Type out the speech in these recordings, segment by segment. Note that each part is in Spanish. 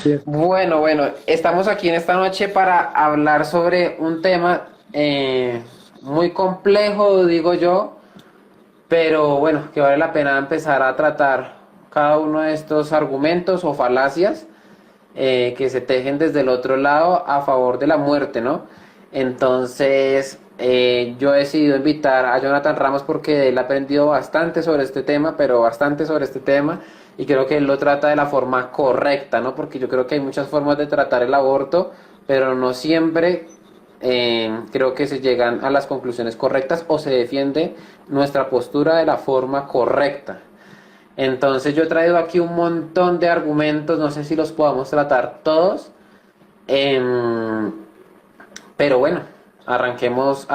Bien. Bueno, estamos aquí en esta noche para hablar sobre un tema muy complejo, digo yo, pero bueno, que vale la pena empezar a tratar cada uno de estos argumentos o falacias que se tejen desde el otro lado a favor de la muerte, ¿no? Entonces, yo he decidido invitar a Jonathan Ramos porque él ha aprendido bastante sobre este tema, pero bastante sobre este tema, y creo que él lo trata de la forma correcta, ¿no? Porque yo creo que hay muchas formas de tratar el aborto, pero no siempre creo que se llegan a las conclusiones correctas o se defiende nuestra postura de la forma correcta. Entonces yo he traído aquí un montón de argumentos, no sé si los podamos tratar todos, em, pero bueno, arranquemos.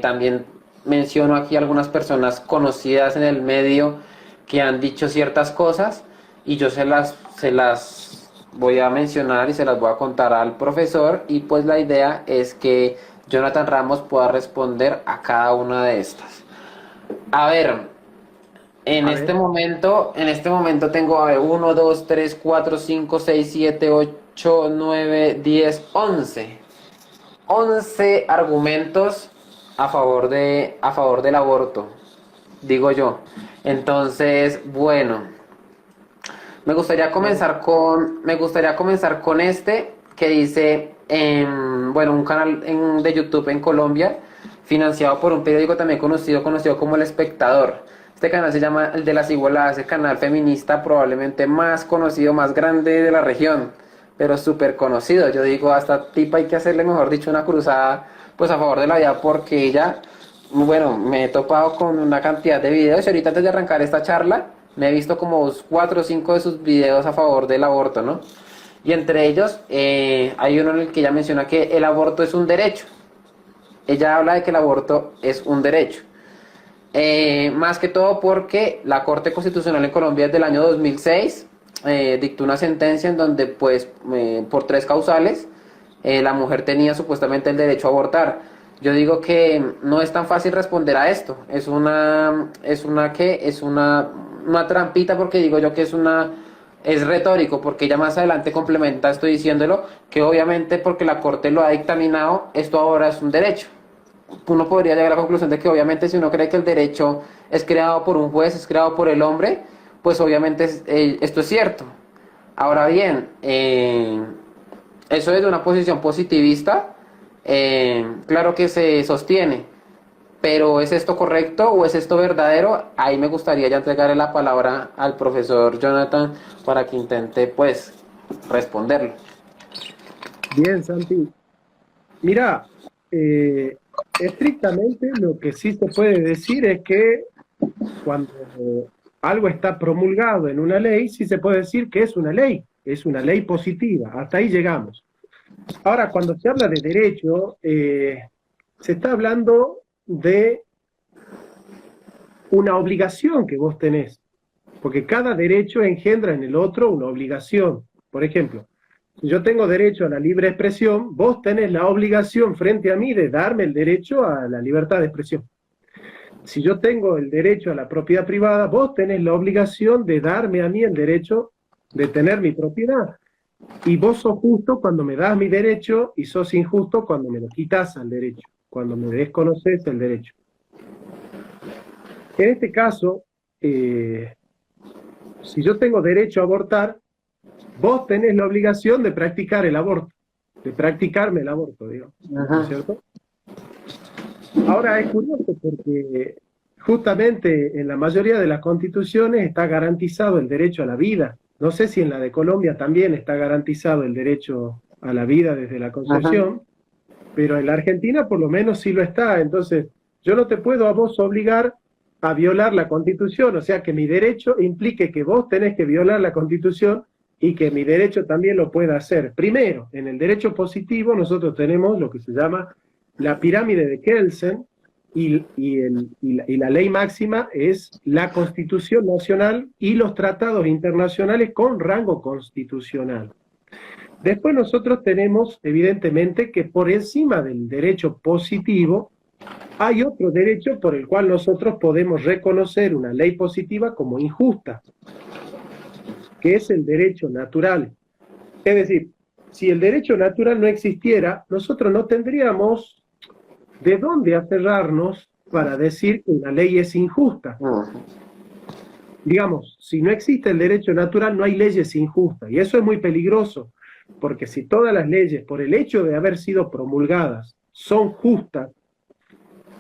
También menciono aquí algunas personas conocidas en el medio que han dicho ciertas cosas y yo se las voy a mencionar y se las voy a contar al profesor, y pues la idea es que Jonathan Ramos pueda responder a cada una de estas. A ver, A ver, en este momento tengo, a ver, 1, 2, 3, 4, 5, 6, 7, 8, 9, 10, 11 argumentos a favor del aborto, digo yo. Entonces, bueno, vamos. me gustaría comenzar con este que dice, bueno, un canal de YouTube en Colombia, financiado por un periódico también conocido como El Espectador. Este canal se llama El de las Igualadas, el canal feminista probablemente más conocido, más grande de la región, pero súper conocido. Yo digo, a esta tipa hay que hacerle, mejor dicho, una cruzada, pues a favor de la vida, porque ella, bueno, me he topado con una cantidad de videos y ahorita antes de arrancar esta charla, me he visto como 4 o 5 de sus videos a favor del aborto, ¿no? Y entre ellos hay uno en el que ella menciona que el aborto es un derecho. Ella habla de que el aborto es un derecho. Más que todo porque la Corte Constitucional en Colombia desde el año 2006 dictó una sentencia en donde pues por 3 causales la mujer tenía supuestamente el derecho a abortar. Yo digo que no es tan fácil responder a esto. Es una trampita, porque digo yo que es retórico, porque ya más adelante complementa esto diciéndolo que obviamente porque la Corte lo ha dictaminado, esto ahora es un derecho. Uno podría llegar a la conclusión de que obviamente si uno cree que el derecho es creado por un juez, es creado por el hombre, pues obviamente esto es cierto. Ahora bien, eso desde una posición positivista, claro que se sostiene, pero ¿es esto correcto o es esto verdadero? Ahí me gustaría ya entregarle la palabra al profesor Jonathan para que intente pues responderlo. Bien, Santi. Mira, eh, estrictamente lo que sí se puede decir es que cuando algo está promulgado en una ley, sí se puede decir que es una ley positiva. Hasta ahí llegamos. Ahora, cuando se habla de derecho, se está hablando de una obligación que vos tenés, porque cada derecho engendra en el otro una obligación. Por ejemplo, si yo tengo derecho a la libre expresión, vos tenés la obligación frente a mí de darme el derecho a la libertad de expresión. Si yo tengo el derecho a la propiedad privada, vos tenés la obligación de darme a mí el derecho de tener mi propiedad. Y vos sos justo cuando me das mi derecho y sos injusto cuando me lo quitas al derecho, cuando me desconoces el derecho. En este caso, eh, si yo tengo derecho a abortar, vos tenés la obligación de practicar el aborto, de practicarme el aborto, digo, ¿no es Ajá. cierto? Ahora es curioso porque justamente en la mayoría de las constituciones está garantizado el derecho a la vida. No sé si en la de Colombia también está garantizado el derecho a la vida desde la Ajá. concepción, pero en la Argentina por lo menos sí lo está. Entonces, yo no te puedo a vos obligar a violar la Constitución, o sea que mi derecho implique que vos tenés que violar la Constitución y que mi derecho también lo pueda hacer. Primero, en el derecho positivo nosotros tenemos lo que se llama la pirámide de Kelsen y la ley máxima es la Constitución Nacional y los tratados internacionales con rango constitucional. Después nosotros tenemos, evidentemente, que por encima del derecho positivo hay otro derecho por el cual nosotros podemos reconocer una ley positiva como injusta, que es el derecho natural. Es decir, si el derecho natural no existiera, nosotros no tendríamos de dónde aferrarnos para decir que una ley es injusta. Ujú. Digamos, si no existe el derecho natural, no hay leyes injustas. Y eso es muy peligroso, porque si todas las leyes, por el hecho de haber sido promulgadas, son justas,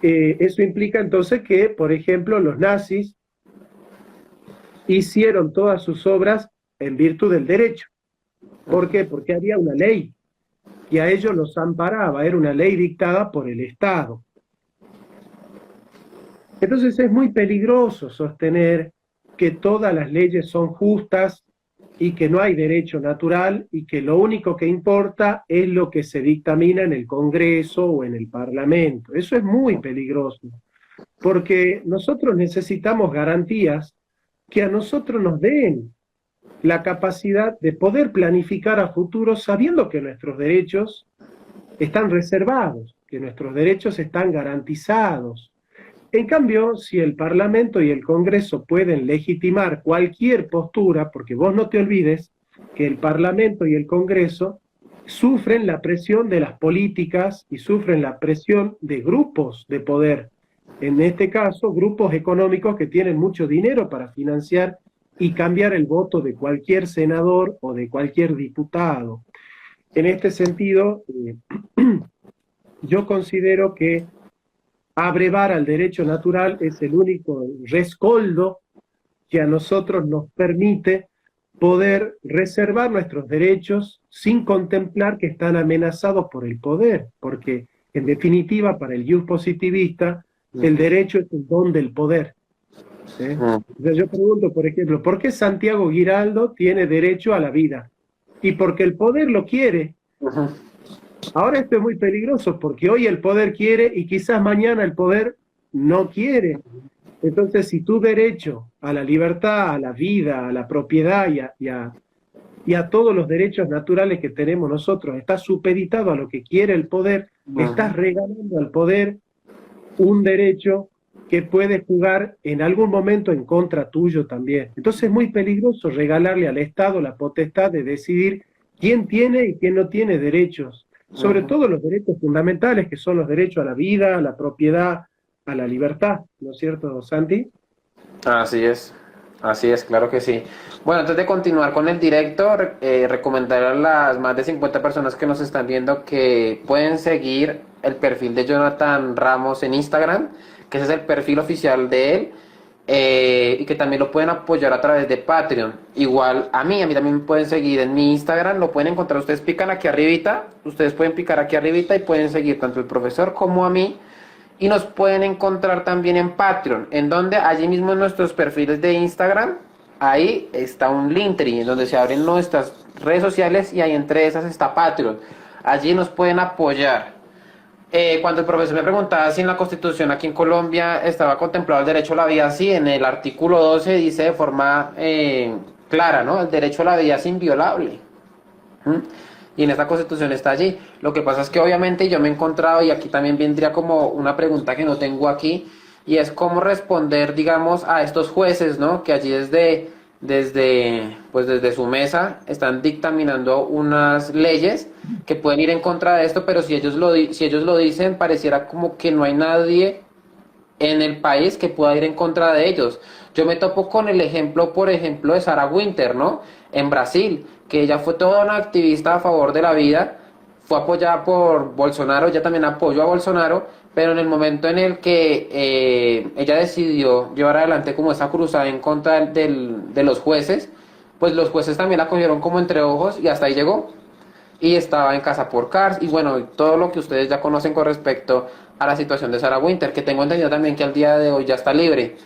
eso implica entonces que, por ejemplo, los nazis hicieron todas sus obras en virtud del derecho. ¿Por qué? Porque había una ley y a ellos los amparaba, era una ley dictada por el Estado. Entonces es muy peligroso sostener que todas las leyes son justas y que no hay derecho natural y que lo único que importa es lo que se dictamina en el Congreso o en el Parlamento. Eso es muy peligroso, porque nosotros necesitamos garantías que a nosotros nos den la capacidad de poder planificar a futuro sabiendo que nuestros derechos están reservados, que nuestros derechos están garantizados. En cambio, si el Parlamento y el Congreso pueden legitimar cualquier postura, porque vos no te olvides que el Parlamento y el Congreso sufren la presión de las políticas y sufren la presión de grupos de poder. En este caso, grupos económicos que tienen mucho dinero para financiar y cambiar el voto de cualquier senador o de cualquier diputado. En este sentido, yo considero que abrevar al derecho natural es el único rescoldo que a nosotros nos permite poder reservar nuestros derechos sin contemplar que están amenazados por el poder, porque en definitiva para el ius positivista el derecho es el don del poder. ¿Sí? Entonces yo pregunto, por ejemplo, ¿por qué Santiago Giraldo tiene derecho a la vida? Y porque el poder lo quiere. Ujú. Ahora esto es muy peligroso porque hoy el poder quiere y quizás mañana el poder no quiere. Entonces, si tu derecho a la libertad, a la vida, a la propiedad y a todos los derechos naturales que tenemos nosotros está supeditado a lo que quiere el poder, le estás regalando al poder un derecho que puede jugar en algún momento en contra tuyo también. Entonces es muy peligroso regalarle al Estado la potestad de decidir quién tiene y quién no tiene derechos, sobre todo los derechos fundamentales que son los derechos a la vida, a la propiedad, a la libertad, ¿no es cierto, Santi? Así es, claro que sí. Bueno, antes de continuar con el directo, recomendar a las más de 50 personas que nos están viendo que pueden seguir el perfil de Jonathan Ramos en Instagram, que ese es el perfil oficial de él, y que también lo pueden apoyar a través de Patreon. Igual a mí también me pueden seguir en mi Instagram, lo pueden encontrar, ustedes pican aquí arribita, ustedes pueden picar aquí arribita y pueden seguir tanto el profesor como a mí. Y nos pueden encontrar también en Patreon, en donde allí mismo en nuestros perfiles de Instagram, ahí está un Linktree, en donde se abren nuestras redes sociales y ahí entre esas está Patreon. Allí nos pueden apoyar. Cuando el profesor me preguntaba si en la Constitución aquí en Colombia estaba contemplado el derecho a la vida, sí, en el artículo 12 dice de forma clara, ¿no? El derecho a la vida es inviolable. ¿Mm? Y en esta constitución está allí. Lo que pasa es que obviamente yo me he encontrado, y aquí también vendría como una pregunta que no tengo aquí, y es cómo responder, digamos, a estos jueces, ¿no? Que allí desde su mesa están dictaminando unas leyes que pueden ir en contra de esto, pero si ellos lo dicen, pareciera como que no hay nadie en el país que pueda ir en contra de ellos. Yo me topo con el ejemplo, por ejemplo, de Sarah Winter, ¿no? En Brasil, que ella fue toda una activista a favor de la vida, fue apoyada por Bolsonaro, ella también apoyó a Bolsonaro, pero en el momento en el que ella decidió llevar adelante como esa cruzada en contra de los jueces, pues los jueces también la cogieron como entre ojos y hasta ahí llegó y estaba en casa por cárcel y bueno, todo lo que ustedes ya conocen con respecto a la situación de Sarah Winter, que tengo entendido también que al día de hoy ya está libre,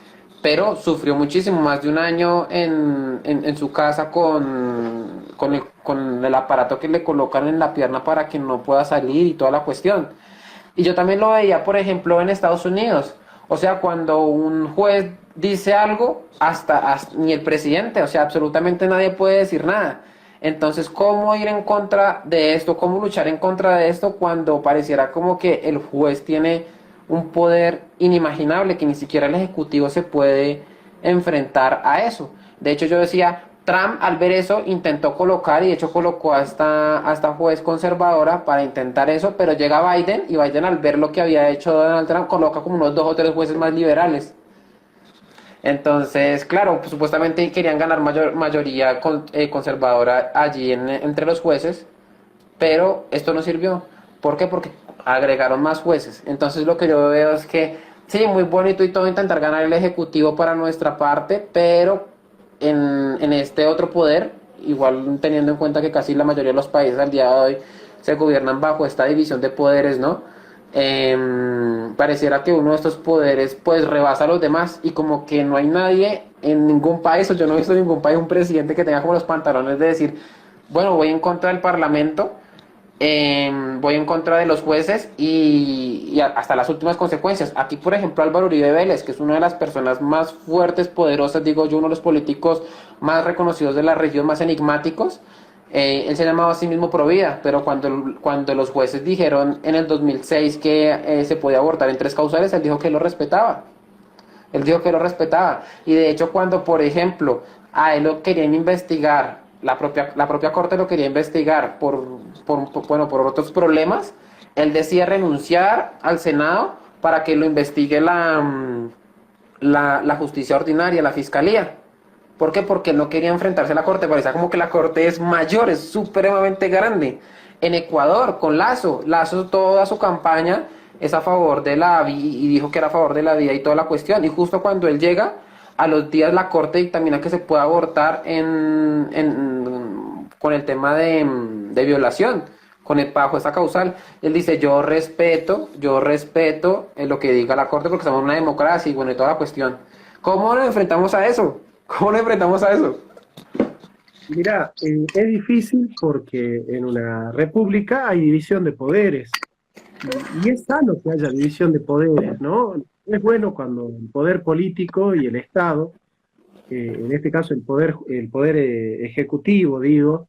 pero sufrió muchísimo, más de un año en su casa con el aparato que le colocan en la pierna para que no pueda salir y toda la cuestión. Y yo también lo veía, por ejemplo, en Estados Unidos. O sea, cuando un juez dice algo, hasta ni el presidente, o sea, absolutamente nadie puede decir nada. Entonces, ¿cómo ir en contra de esto? ¿Cómo luchar en contra de esto cuando pareciera como que el juez tiene un poder inimaginable, que ni siquiera el ejecutivo se puede enfrentar a eso? De hecho, yo decía, Trump, al ver eso, intentó colocar, y de hecho colocó a esta juez conservadora para intentar eso, pero llega Biden, y Biden, al ver lo que había hecho Donald Trump, coloca como unos 2 o 3 jueces más liberales. Entonces, claro, pues, supuestamente querían ganar mayoría conservadora allí entre los jueces, pero esto no sirvió. ¿Por qué? Porque agregaron más jueces. Entonces lo que yo veo es que sí, muy bonito y todo intentar ganar el ejecutivo para nuestra parte, pero en este otro poder, igual teniendo en cuenta que casi la mayoría de los países al día de hoy se gobiernan bajo esta división de poderes, ¿no? Pareciera que uno de estos poderes pues rebasa a los demás, y como que no hay nadie en ningún país, o yo no he visto en ningún país un presidente que tenga como los pantalones de decir, bueno, voy en contra del parlamento, voy en contra de los jueces y hasta las últimas consecuencias. Aquí, por ejemplo, Álvaro Uribe Vélez, que es una de las personas más fuertes, poderosas, digo yo, uno de los políticos más reconocidos de la región, más enigmáticos. Él se llamaba a sí mismo Provida, pero cuando los jueces dijeron en el 2006 que se podía abortar en 3 causales, él dijo que lo respetaba. Él dijo que lo respetaba. Y de hecho, cuando, por ejemplo, a él lo querían investigar, la propia corte lo quería investigar por otros problemas, él decía renunciar al Senado para que lo investigue la justicia ordinaria, la fiscalía. ¿Por qué? Porque no quería enfrentarse a la corte, parecía como que la corte es mayor, es supremamente grande. En Ecuador, con Lazo toda su campaña es a favor de la vida, y dijo que era a favor de la vida y toda la cuestión, y justo cuando él llega, a los días la corte dictamina que se puede abortar con el tema de violación, bajo esa causal. Él dice, yo respeto lo que diga la corte porque estamos en una democracia y bueno, y toda la cuestión. ¿Cómo nos enfrentamos a eso? ¿Cómo nos enfrentamos a eso? Mira, es difícil porque en una república hay división de poderes. Y es sano que haya división de poderes, ¿no? Es bueno cuando el poder político y el Estado, en este caso el poder ejecutivo, digo,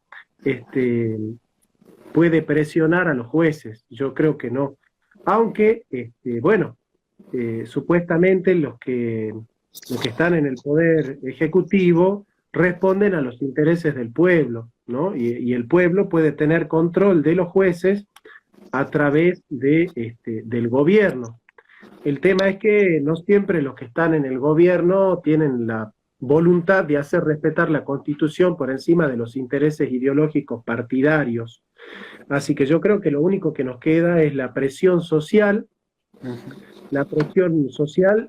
puede presionar a los jueces. Yo creo que no. Aunque, bueno, supuestamente los que están en el poder ejecutivo responden a los intereses del pueblo, ¿no? Y el pueblo puede tener control de los jueces a través del gobierno. El tema es que no siempre los que están en el gobierno tienen la voluntad de hacer respetar la Constitución por encima de los intereses ideológicos partidarios. Así que yo creo que lo único que nos queda es la presión social,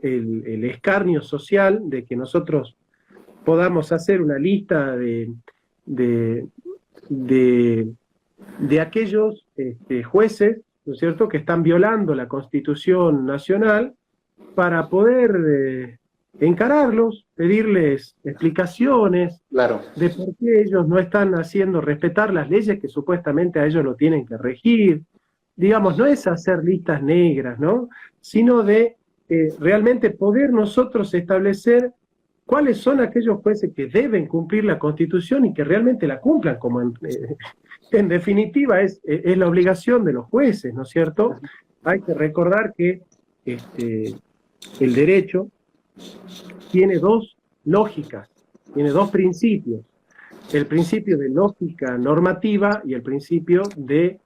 el escarnio social de que nosotros podamos hacer una lista de aquellos jueces, ¿no es cierto?, que están violando la Constitución Nacional, para poder encararlos, pedirles explicaciones, Claro, de por qué ellos no están haciendo respetar las leyes que supuestamente a ellos lo tienen que regir. Digamos, no es hacer listas negras, ¿no?, sino de realmente poder nosotros establecer cuáles son aquellos jueces que deben cumplir la Constitución y que realmente la cumplan, como en definitiva es la obligación de los jueces, ¿no es cierto? Hay que recordar que el derecho tiene dos lógicas, tiene dos principios: el principio de lógica normativa y el principio de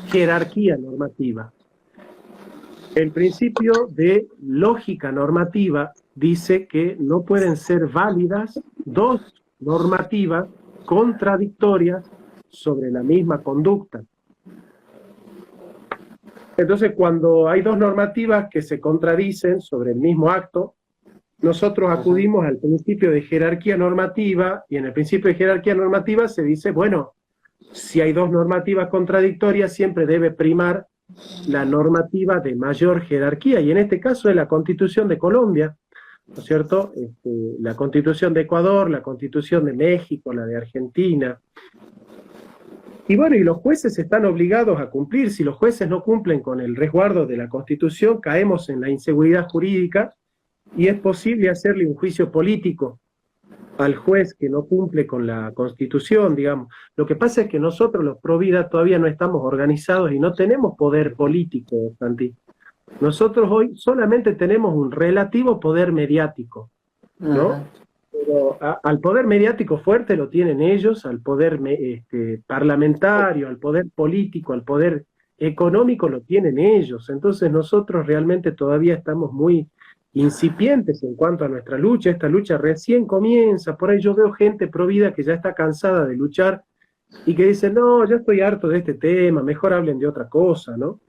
jerarquía normativa. El principio de lógica normativa dice que no pueden ser válidas dos normativas contradictorias sobre la misma conducta. Entonces, cuando hay dos normativas que se contradicen sobre el mismo acto, nosotros acudimos al principio de jerarquía normativa, y en el principio de jerarquía normativa se dice, bueno, si hay dos normativas contradictorias, siempre debe primar la normativa de mayor jerarquía, y en este caso es la Constitución de Colombia, ¿no es cierto? La Constitución de Ecuador, la Constitución de México, la de Argentina. Y bueno, y los jueces están obligados a cumplir. Si los jueces no cumplen con el resguardo de la Constitución, caemos en la inseguridad jurídica, y es posible hacerle un juicio político al juez que no cumple con la Constitución, digamos. Lo que pasa es que nosotros, los pro vida, todavía no estamos organizados y no tenemos poder político, Santi. Nosotros hoy solamente tenemos un relativo poder mediático, ¿no? Pero al poder mediático fuerte lo tienen ellos, al poder parlamentario, al poder político, al poder económico lo tienen ellos. Entonces nosotros realmente todavía estamos muy incipientes en cuanto a nuestra lucha. Esta lucha recién comienza. Por ahí yo veo gente pro vida que ya está cansada de luchar y que dice, no, ya estoy harto de este tema, mejor hablen de otra cosa, ¿no?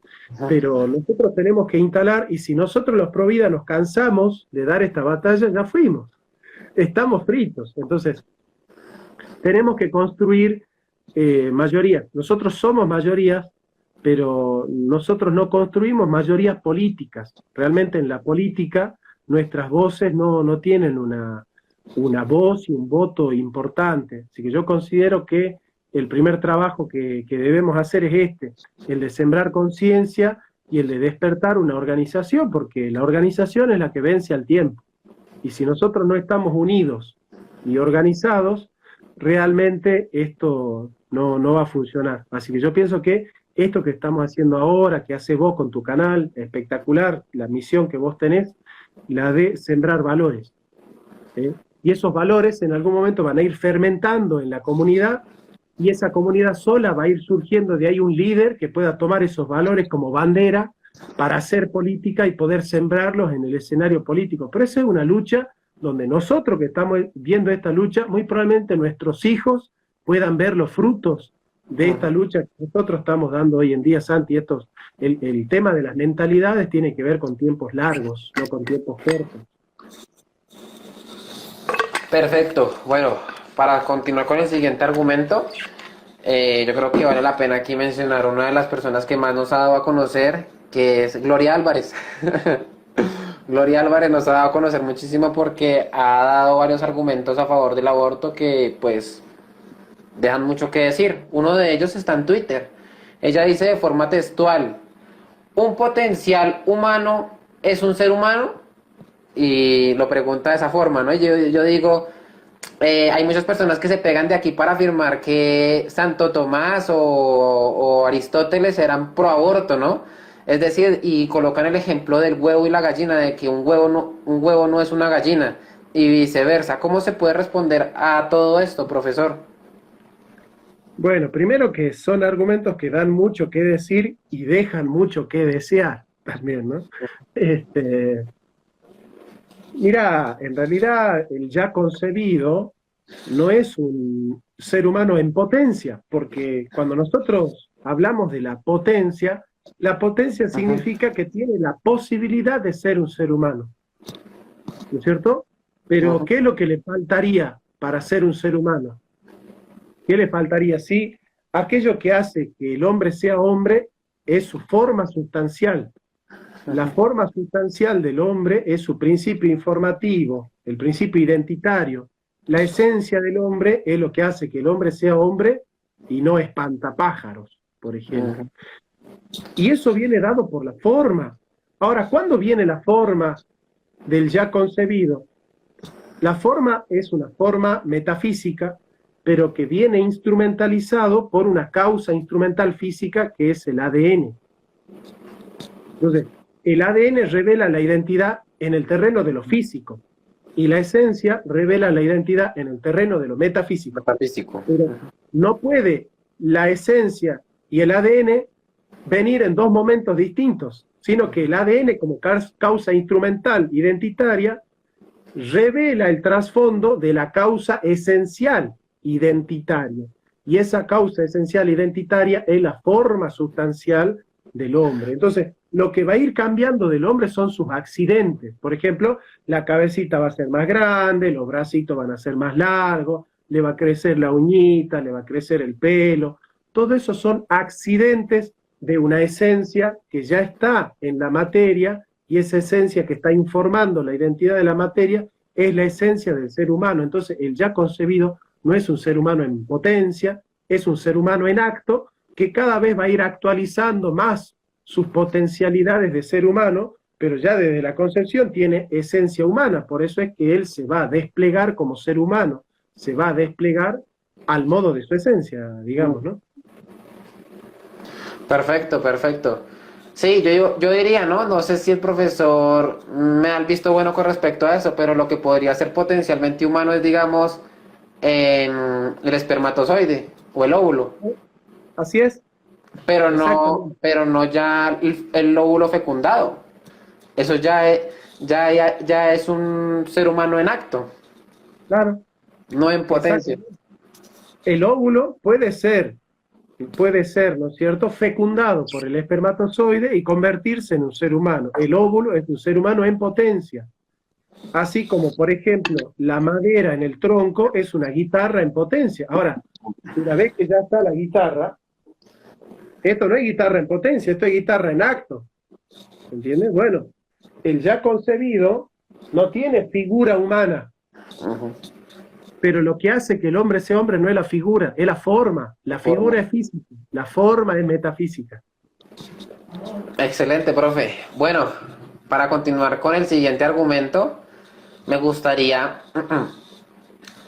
Pero nosotros tenemos que instalar, y si nosotros los pro vida nos cansamos de dar esta batalla, ya fuimos, estamos fritos. Entonces, tenemos que construir mayorías. Nosotros somos mayorías, pero nosotros no construimos mayorías políticas. Realmente en la política nuestras voces no tienen una voz y un voto importante. Así que yo considero que el primer trabajo que debemos hacer es el de sembrar conciencia y el de despertar una organización, porque la organización es la que vence al tiempo. Y si nosotros no estamos unidos y organizados, realmente esto no va a funcionar. Así que yo pienso que esto que estamos haciendo ahora, que haces vos con tu canal, espectacular, la misión que vos tenés, la de sembrar valores. Y esos valores en algún momento van a ir fermentando en la comunidad, y esa comunidad sola va a ir surgiendo de ahí un líder que pueda tomar esos valores como bandera para hacer política y poder sembrarlos en el escenario político. Pero esa es una lucha donde nosotros que estamos viendo esta lucha, muy probablemente nuestros hijos puedan ver los frutos de esta lucha que nosotros estamos dando hoy en día, Santi. El tema de las mentalidades tiene que ver con tiempos largos, no con tiempos cortos. Perfecto. Bueno, para continuar con el siguiente argumento, yo creo que vale la pena aquí mencionar una de las personas que más nos ha dado a conocer, que es Gloria Álvarez. Gloria Álvarez nos ha dado a conocer muchísimo porque ha dado varios argumentos a favor del aborto que pues dejan mucho que decir. Uno de ellos está en Twitter. Ella dice de forma textual: ¿un potencial humano es un ser humano? Y lo pregunta de esa forma, ¿no? Yo digo, hay muchas personas que se pegan de aquí para afirmar que Santo Tomás o Aristóteles eran pro aborto, ¿no? Es decir, y colocan el ejemplo del huevo y la gallina, de que un huevo no es una gallina, y viceversa. ¿Cómo se puede responder a todo esto, profesor? Bueno, primero que son argumentos que dan mucho que decir y dejan mucho que desear también, ¿no? Mira, en realidad el ya concebido no es un ser humano en potencia, porque cuando nosotros hablamos de la potencia significa que tiene la posibilidad de ser un ser humano, ¿no es cierto? Pero ¿qué es lo que le faltaría para ser un ser humano? ¿Qué le faltaría? Sí, aquello que hace que el hombre sea hombre es su forma sustancial. La forma sustancial del hombre es su principio informativo, el principio identitario. La esencia del hombre es lo que hace que el hombre sea hombre y no espantapájaros, por ejemplo. Y eso viene dado por la forma. Ahora, ¿cuándo viene la forma del ya concebido? La forma es una forma metafísica, pero que viene instrumentalizado por una causa instrumental física que es el ADN. Entonces, el ADN revela la identidad en el terreno de lo físico y la esencia revela la identidad en el terreno de lo metafísico. Pero no puede la esencia y el ADN venir en dos momentos distintos, sino que el ADN como causa instrumental identitaria revela el trasfondo de la causa esencial identitaria. Y esa causa esencial identitaria es la forma sustancial del hombre. Entonces, lo que va a ir cambiando del hombre son sus accidentes. Por ejemplo, la cabecita va a ser más grande, los bracitos van a ser más largos, le va a crecer la uñita, le va a crecer el pelo. Todo eso son accidentes de una esencia que ya está en la materia, y esa esencia que está informando la identidad de la materia es la esencia del ser humano. Entonces, el ya concebido no es un ser humano en potencia, es un ser humano en acto que cada vez va a ir actualizando más sus potencialidades de ser humano, pero ya desde la concepción tiene esencia humana. Por eso es que él se va a desplegar como ser humano, se va a desplegar al modo de su esencia, digamos, ¿no? Perfecto, perfecto. Sí, yo diría, ¿no? No sé si el profesor me ha visto bueno con respecto a eso, pero lo que podría ser potencialmente humano es, digamos, el espermatozoide o el óvulo, Así es, exactamente, pero no ya el óvulo fecundado. Eso ya es un ser humano en acto, claro, no en potencia. exactamente. El óvulo puede ser, ¿no es cierto?, fecundado por el espermatozoide y convertirse en un ser humano. El óvulo es un ser humano en potencia. Así como, por ejemplo, la madera en el tronco es una guitarra en potencia. Ahora, una vez que ya está la guitarra, esto no es guitarra en potencia, esto es guitarra en acto. ¿Entiendes? Bueno, el ya concebido no tiene figura humana, Ujú. pero lo que hace que el hombre sea hombre no es la figura, es la forma. La Forma. figura es física, la forma es metafísica. Excelente, profe. Bueno, para continuar con el siguiente argumento, me gustaría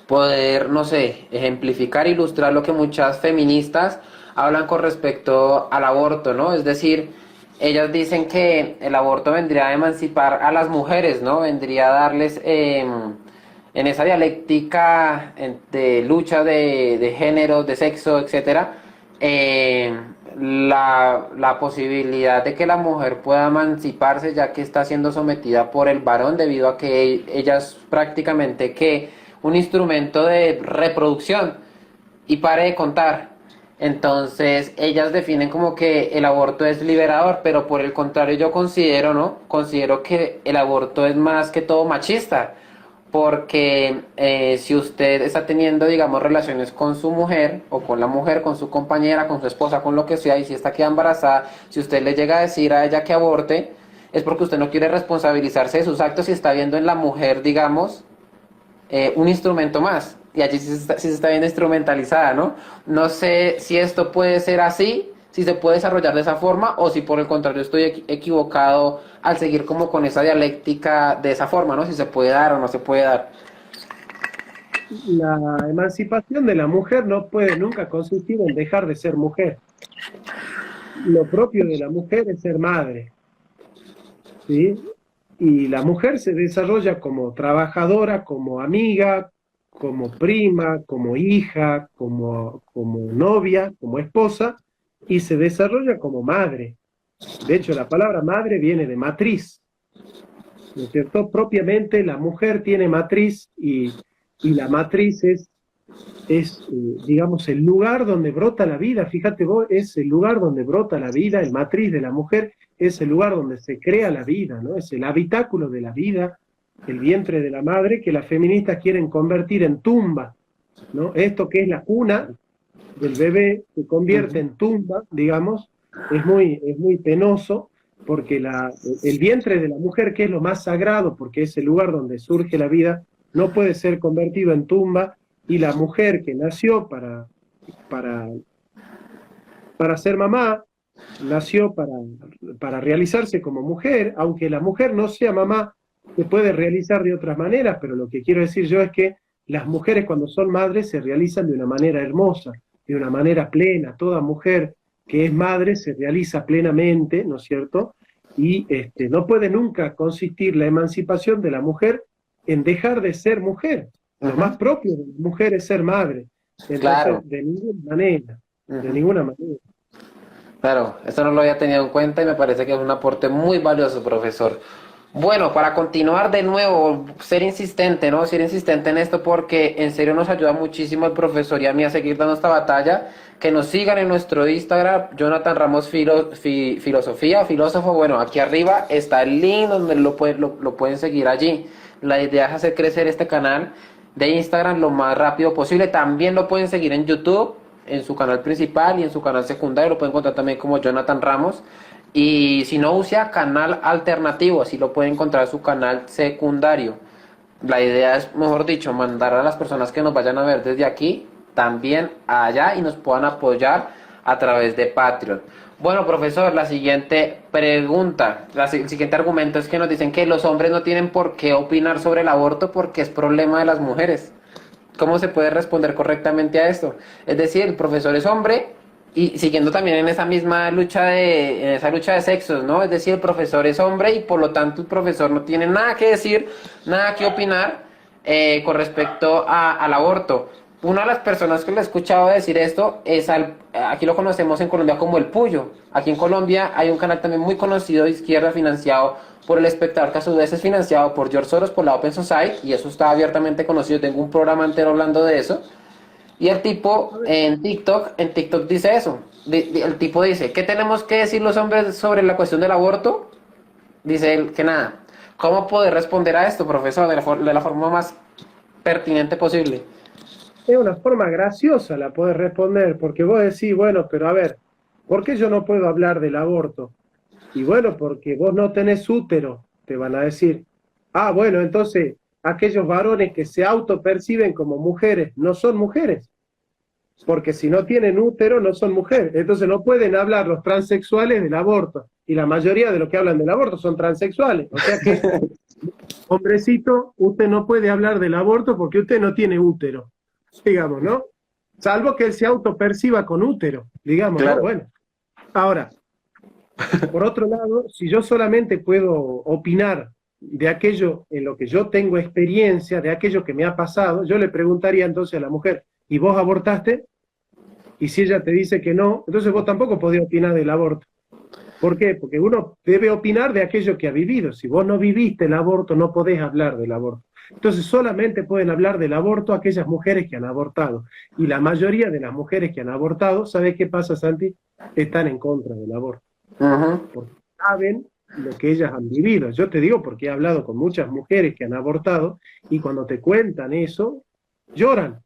poder, no sé, ejemplificar, ilustrar lo que muchas feministas hablan con respecto al aborto, ¿no? Es decir, ellas dicen que el aborto vendría a emancipar a las mujeres, ¿no? Vendría a darles, en esa dialéctica de lucha de género, de sexo, etcétera, eh, la posibilidad de que la mujer pueda emanciparse ya que está siendo sometida por el varón debido a que ella es prácticamente que un instrumento de reproducción y pare de contar. Entonces, ellas definen como que el aborto es liberador, pero por el contrario yo considero, ¿no? Considero que el aborto es más que todo machista, porque si usted está teniendo, digamos, relaciones con su mujer o con la mujer, con su compañera, con su esposa, con lo que sea, y si está queda embarazada, si usted le llega a decir a ella que aborte, es porque usted no quiere responsabilizarse de sus actos y está viendo en la mujer, digamos, un instrumento más. Y allí sí se está viendo instrumentalizada, ¿no? No sé si esto puede ser así, si se puede desarrollar de esa forma, o si por el contrario estoy equivocado al seguir como con esa dialéctica de esa forma, ¿no? Si se puede dar o no se puede dar. La emancipación de la mujer no puede nunca consistir en dejar de ser mujer. Lo propio de la mujer es ser madre, ¿sí? Y la mujer se desarrolla como trabajadora, como amiga, como prima, como hija, como novia, como esposa, y se desarrolla como madre. De hecho, la palabra madre viene de matriz, ¿no es cierto? Propiamente la mujer tiene matriz y la matriz digamos, el lugar donde brota la vida. Fíjate vos, es el lugar donde brota la vida, el matriz de la mujer es el lugar donde se crea la vida, ¿no? Es el habitáculo de la vida, el vientre de la madre que las feministas quieren convertir en tumba, ¿no? Esto que es la cuna del bebé se convierte Ujú. en tumba, digamos, es muy penoso porque el vientre de la mujer, que es lo más sagrado, porque es el lugar donde surge la vida, no puede ser convertido en tumba y la mujer que nació para, para ser mamá, nació para realizarse como mujer, aunque la mujer no sea mamá, se puede realizar de otras maneras, pero lo que quiero decir yo es que las mujeres cuando son madres se realizan de una manera hermosa, de una manera plena. Toda mujer que es madre se realiza plenamente, ¿no es cierto? Y no puede nunca consistir la emancipación de la mujer en dejar de ser mujer. Lo Ujú. más propio de la mujer es ser madre. Entonces, Claro. de ninguna manera, de Ujú. ninguna manera. Claro, esto no lo había tenido en cuenta y me parece que es un aporte muy valioso, profesor. Bueno, para continuar de nuevo, ser insistente, ¿no? Ser insistente en esto porque en serio nos ayuda muchísimo el profesor y a mí a seguir dando esta batalla. Que nos sigan en nuestro Instagram, Jonathan Ramos Filosofía, filósofo. Bueno, aquí arriba está el link donde lo pueden seguir allí. La idea es hacer crecer este canal de Instagram lo más rápido posible. También lo pueden seguir en YouTube, en su canal principal y en su canal secundario. Lo pueden encontrar también como Jonathan Ramos. Y si no usa canal alternativo, así lo pueden encontrar en su canal secundario. La idea es, mejor dicho, mandar a las personas que nos vayan a ver desde aquí también allá y nos puedan apoyar a través de Patreon. Bueno, profesor, la siguiente pregunta, el siguiente argumento es que nos dicen que los hombres no tienen por qué opinar sobre el aborto porque es problema de las mujeres. ¿Cómo se puede responder correctamente a esto? Es decir, el profesor es hombre Y siguiendo también en esa misma en esa lucha de sexos, ¿no? Es decir, el profesor es hombre y por lo tanto el profesor no tiene nada que decir, nada que opinar con respecto al aborto. Una de las personas que le he escuchado decir esto es aquí lo conocemos en Colombia como el Puyo. Aquí en Colombia hay un canal también muy conocido de izquierda financiado por El Espectador, que a su vez es financiado por George Soros, por la Open Society, y eso está abiertamente conocido. Tengo un programa entero hablando de eso. Y el tipo en TikTok dice eso. El tipo dice, ¿qué tenemos que decir los hombres sobre la cuestión del aborto? Dice él que nada. ¿Cómo poder responder a esto, profesor, de la forma más pertinente posible? Es una forma graciosa la podés responder, porque vos decís, bueno, pero a ver, ¿por qué yo no puedo hablar del aborto? Y bueno, porque vos no tenés útero, te van a decir. Ah, bueno, entonces aquellos varones que se autoperciben como mujeres no son mujeres, porque si no tienen útero no son mujeres. Entonces no pueden hablar los transexuales del aborto. Y la mayoría de los que hablan del aborto son transexuales. O sea que, hombrecito, usted no puede hablar del aborto porque usted no tiene útero, digamos, ¿no? Salvo que él se autoperciba con útero, digamos, ¿no? Claro. Bueno, ahora, por otro lado, si yo solamente puedo opinar de aquello en lo que yo tengo experiencia, de aquello que me ha pasado, yo le preguntaría entonces a la mujer, ¿y vos abortaste? Y si ella te dice que no, entonces vos tampoco podés opinar del aborto. ¿Por qué? Porque uno debe opinar de aquello que ha vivido. Si vos no viviste el aborto, no podés hablar del aborto. Entonces solamente pueden hablar del aborto aquellas mujeres que han abortado. Y la mayoría de las mujeres que han abortado, ¿sabes qué pasa, Santi? Están en contra del aborto. Porque saben lo que ellas han vivido. Yo te digo porque he hablado con muchas mujeres que han abortado y cuando te cuentan eso, lloran.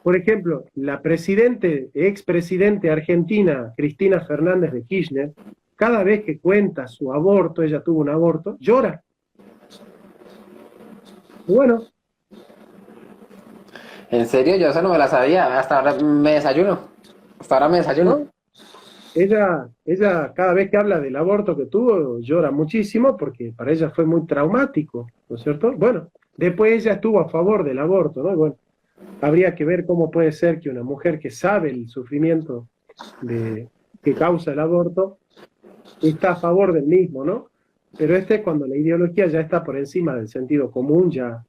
Por ejemplo, la expresidente argentina, Cristina Fernández de Kirchner, cada vez que cuenta su aborto, ella tuvo un aborto, llora. Bueno, En serio, yo eso no me la sabía. Hasta ahora me desayuno. Hasta ahora me desayuno. ¿no? Ella cada vez que habla del aborto que tuvo, llora muchísimo porque para ella fue muy traumático, ¿no es cierto? Bueno, después ella estuvo a favor del aborto, ¿no? Bueno, habría que ver cómo puede ser que una mujer que sabe el sufrimiento que causa el aborto está a favor del mismo, ¿no? Pero es cuando la ideología ya está por encima del sentido común, ya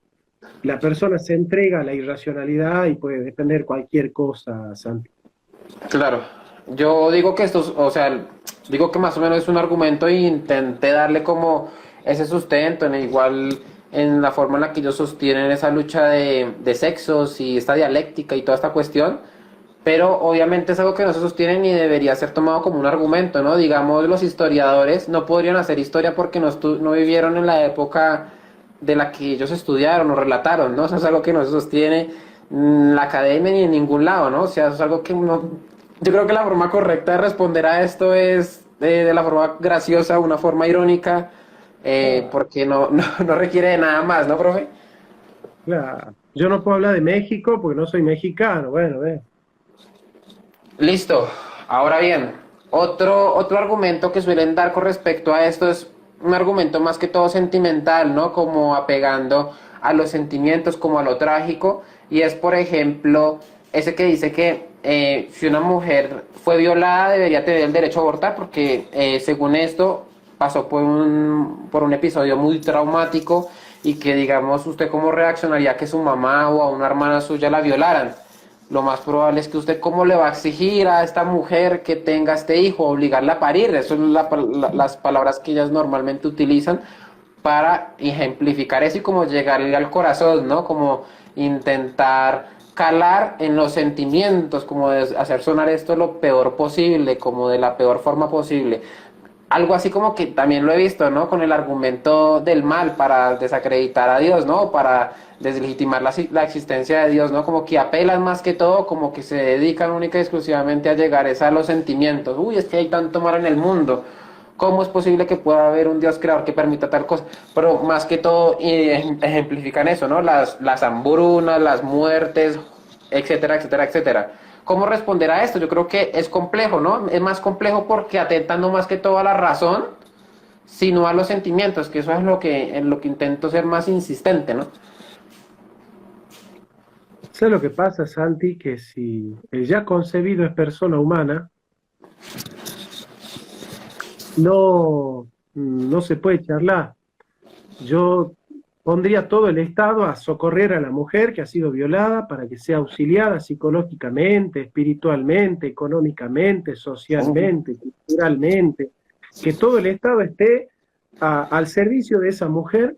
la persona se entrega a la irracionalidad y puede defender cualquier cosa, Santi. Claro. Yo digo que esto, o sea, digo que más o menos es un argumento e intenté darle como ese sustento, en igual en la forma en la que ellos sostienen esa lucha de sexos y esta dialéctica y toda esta cuestión, pero obviamente es algo que no se sostiene ni debería ser tomado como un argumento, ¿no? Digamos, los historiadores no podrían hacer historia porque no vivieron en la época de la que ellos estudiaron o relataron, ¿no? Eso es algo que no se sostiene en la academia ni en ningún lado, ¿no? O sea, eso es algo que no... Yo creo que la forma correcta de responder a esto es de la forma graciosa, una forma irónica, porque no requiere de nada más, ¿no, profe? Claro. Yo no puedo hablar de México porque no soy mexicano, bueno, Listo. Ahora bien, otro argumento que suelen dar con respecto a esto es un argumento más que todo sentimental, ¿no? Como apegando a los sentimientos, como a lo trágico. Y es, por ejemplo, ese que dice que si una mujer fue violada debería tener el derecho a abortar porque, según esto, pasó por un episodio muy traumático y que, digamos, usted cómo reaccionaría que su mamá o a una hermana suya la violaran. Lo más probable es que usted cómo le va a exigir a esta mujer que tenga este hijo, obligarla a parir. Eso es las palabras que ellas normalmente utilizan para ejemplificar eso y como llegarle al corazón, ¿no? Como intentar calar en los sentimientos, como de hacer sonar esto lo peor posible, como de la peor forma posible. Algo así como que también lo he visto, ¿no? Con el argumento del mal para desacreditar a Dios, ¿no? Para deslegitimar la existencia de Dios, ¿no? Como que apelan más que todo, como que se dedican única y exclusivamente a llegar a los sentimientos. Uy, es que hay tanto mal en el mundo. ¿Cómo es posible que pueda haber un Dios creador que permita tal cosa? Pero más que todo ejemplifican eso, ¿no? Las hambrunas, las muertes, etcétera, etcétera, etcétera. ¿Cómo responder a esto? Yo creo que es complejo, ¿no? Es más complejo porque atentan no más que todo a la razón, sino a los sentimientos, que eso es en lo que intento ser más insistente, ¿no? ¿Sabes lo que pasa, Santi? Que si el ya concebido es persona humana, no se puede charlar. Yo pondría todo el Estado a socorrer a la mujer que ha sido violada para que sea auxiliada psicológicamente, espiritualmente, económicamente, socialmente, culturalmente, que todo el Estado esté al servicio de esa mujer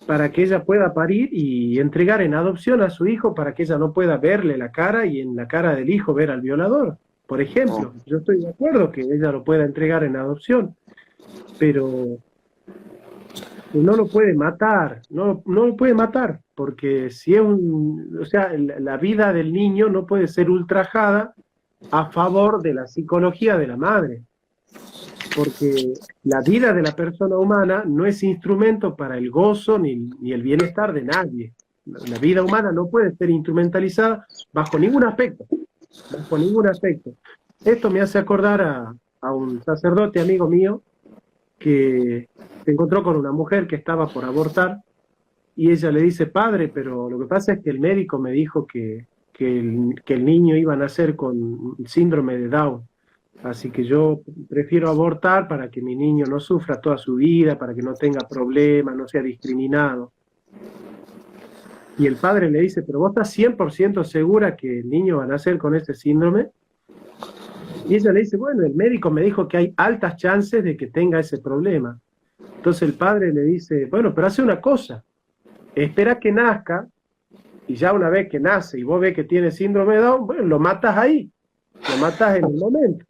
para que ella pueda parir y entregar en adopción a su hijo para que ella no pueda verle la cara y en la cara del hijo ver al violador. Por ejemplo, yo estoy de acuerdo que ella lo pueda entregar en adopción, pero no lo puede matar, no lo puede matar, porque si es o sea, la vida del niño no puede ser ultrajada a favor de la psicología de la madre, porque la vida de la persona humana no es instrumento para el gozo ni el bienestar de nadie. La vida humana no puede ser instrumentalizada bajo ningún aspecto, bajo ningún aspecto. Esto me hace acordar a un sacerdote amigo mío que se encontró con una mujer que estaba por abortar y ella le dice, padre, pero lo que pasa es que el médico me dijo que el niño iba a nacer con síndrome de Down, así que yo prefiero abortar para que mi niño no sufra toda su vida, para que no tenga problemas, no sea discriminado. Y el padre le dice, pero vos estás 100% segura que el niño va a nacer con ese síndrome. Y ella le dice, bueno, el médico me dijo que hay altas chances de que tenga ese problema. Entonces el padre le dice, bueno, pero hace una cosa, espera que nazca, y ya una vez que nace y vos ves que tiene síndrome de Down, bueno, lo matas ahí, lo matas en el momento.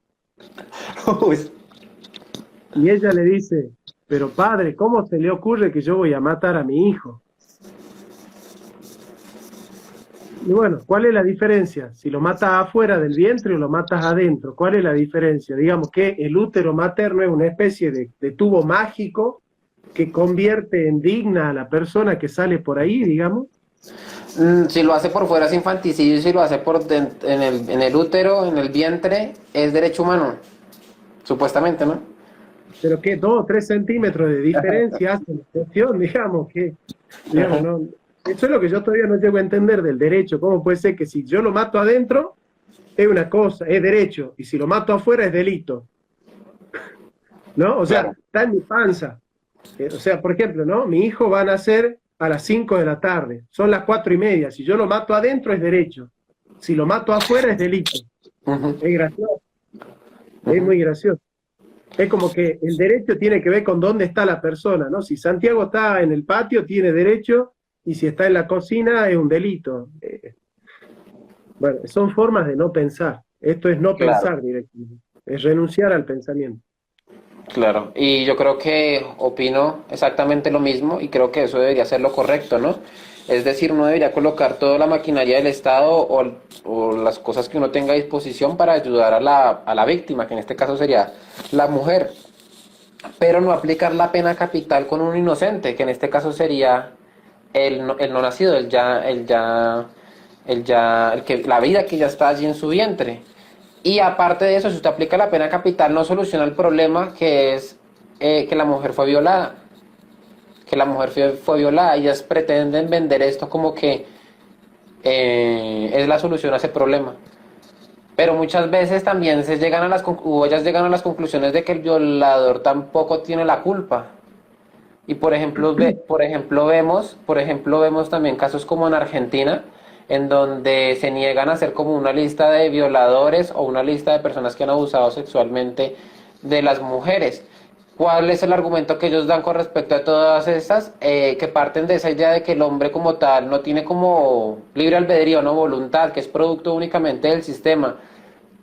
Y ella le dice, pero padre, ¿cómo se le ocurre que yo voy a matar a mi hijo? Y bueno, ¿cuál es la diferencia? Si lo matas afuera del vientre o lo matas adentro, ¿cuál es la diferencia? Digamos que el útero materno es una especie de tubo mágico que convierte en digna a la persona que sale por ahí, digamos. Si lo hace por fuera es infanticidio, si lo hace en el útero, en el vientre, es derecho humano, supuestamente, ¿no? Pero que 2 o 3 centímetros de diferencia hacen la cuestión, digamos, que digamos, no, eso es lo que yo todavía no llego a entender del derecho. ¿Cómo puede ser que si yo lo mato adentro es una cosa, es derecho, y si lo mato afuera es delito? ¿No? O sea, claro, está en mi panza. O sea, por ejemplo, ¿no? Mi hijo va a nacer a las 5 de la tarde, son las 4:30. Si yo lo mato adentro es derecho, si lo mato afuera es delito. Es gracioso, es muy gracioso. Es como que el derecho tiene que ver con dónde está la persona, ¿no? Si Santiago está en el patio, tiene derecho, y si está en la cocina, es un delito. Bueno, son formas de no pensar. Esto es no pensar directamente, es renunciar al pensamiento. Claro, y yo creo que opino exactamente lo mismo y creo que eso debería ser lo correcto, ¿no? Es decir, uno debería colocar toda la maquinaria del Estado o las cosas que uno tenga a disposición para ayudar a la víctima, que en este caso sería la mujer, pero no aplicar la pena capital con un inocente, que en este caso sería el no nacido, la vida que ya está allí en su vientre. Y aparte de eso, si usted aplica la pena capital, no soluciona el problema que es que la mujer fue violada. Que la mujer fue violada. Ellas pretenden vender esto como que es la solución a ese problema. Pero muchas veces también ellas llegan a las conclusiones de que el violador tampoco tiene la culpa. Y por ejemplo vemos también casos como en Argentina, en donde se niegan a hacer como una lista de violadores o una lista de personas que han abusado sexualmente de las mujeres. ¿Cuál es el argumento que ellos dan con respecto a todas estas? Que parten de esa idea de que el hombre como tal no tiene como libre albedrío, no voluntad, que es producto únicamente del sistema.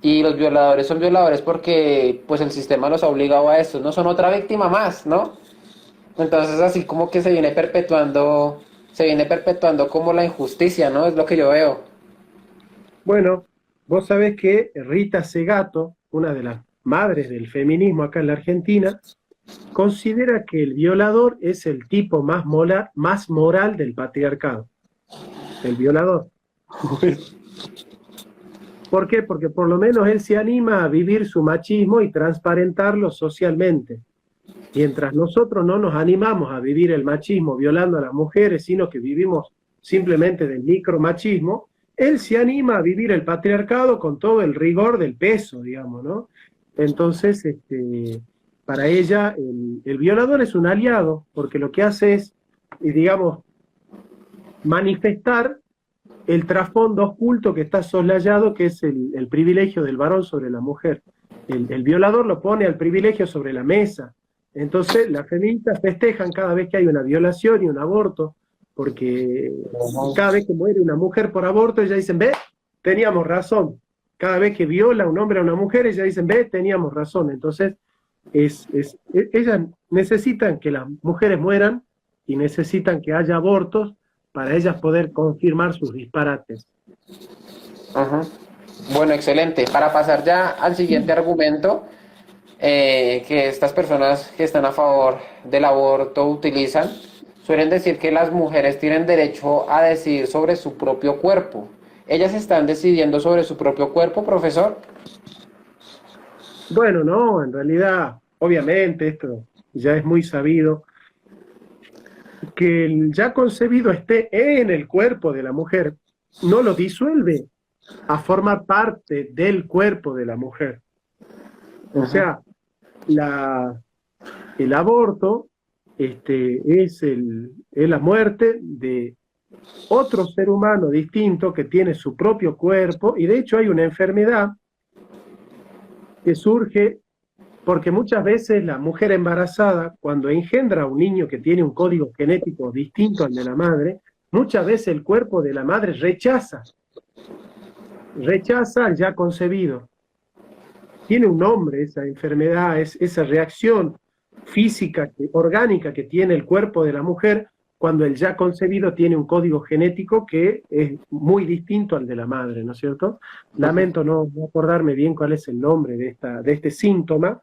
Y los violadores son violadores porque pues el sistema los ha obligado a eso, no son otra víctima más, ¿no? Entonces así como que se viene perpetuando como la injusticia, ¿no? Es lo que yo veo. Bueno, vos sabés que Rita Segato, una de las madres del feminismo acá en la Argentina, considera que el violador es el tipo más moral del patriarcado. El violador. ¿Por qué? Porque por lo menos él se anima a vivir su machismo y transparentarlo socialmente. Mientras nosotros no nos animamos a vivir el machismo violando a las mujeres, sino que vivimos simplemente del micromachismo, él se anima a vivir el patriarcado con todo el rigor del peso, digamos, ¿no? Entonces, para ella, el violador es un aliado, porque lo que hace es, digamos, manifestar el trasfondo oculto que está soslayado, que es el privilegio del varón sobre la mujer. El violador lo pone al privilegio sobre la mesa. Entonces, las feministas festejan cada vez que hay una violación y un aborto, porque cada vez que muere una mujer por aborto, ellas dicen, ve, teníamos razón. Cada vez que viola un hombre a una mujer, ellas dicen, ve, teníamos razón. Entonces, ellas necesitan que las mujeres mueran y necesitan que haya abortos para ellas poder confirmar sus disparates. Bueno, excelente. Para pasar ya al siguiente argumento, que estas personas que están a favor del aborto utilizan, suelen decir que las mujeres tienen derecho a decidir sobre su propio cuerpo. ¿Ellas están decidiendo sobre su propio cuerpo, profesor? Bueno, no, en realidad, obviamente, esto ya es muy sabido, que el ya concebido esté en el cuerpo de la mujer no lo disuelve a formar parte del cuerpo de la mujer. O sea, el aborto es la muerte de otro ser humano distinto que tiene su propio cuerpo, y de hecho hay una enfermedad que surge porque muchas veces la mujer embarazada, cuando engendra a un niño que tiene un código genético distinto al de la madre, muchas veces el cuerpo de la madre rechaza al ya concebido. Tiene un nombre esa enfermedad, esa reacción física, orgánica que tiene el cuerpo de la mujer cuando el ya concebido tiene un código genético que es muy distinto al de la madre, ¿no es cierto? Lamento no acordarme bien cuál es el nombre de este síntoma,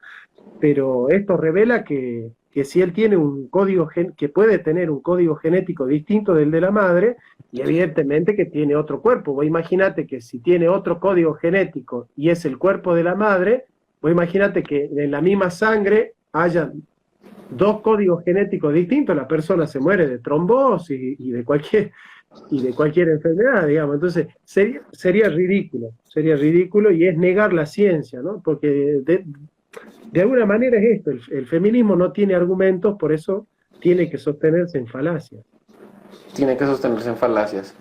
pero esto revela que si él tiene un código, que puede tener un código genético distinto del de la madre, y evidentemente que tiene otro cuerpo. Vos imagínate que si tiene otro código genético y es el cuerpo de la madre, vos imagínate que en la misma sangre haya dos códigos genéticos distintos, la persona se muere de trombosis y de cualquier enfermedad, digamos. Entonces, sería ridículo y es negar la ciencia, ¿no? Porque de alguna manera es esto, el feminismo no tiene argumentos, por eso tiene que sostenerse en falacias. Tiene que sostenerse en falacias.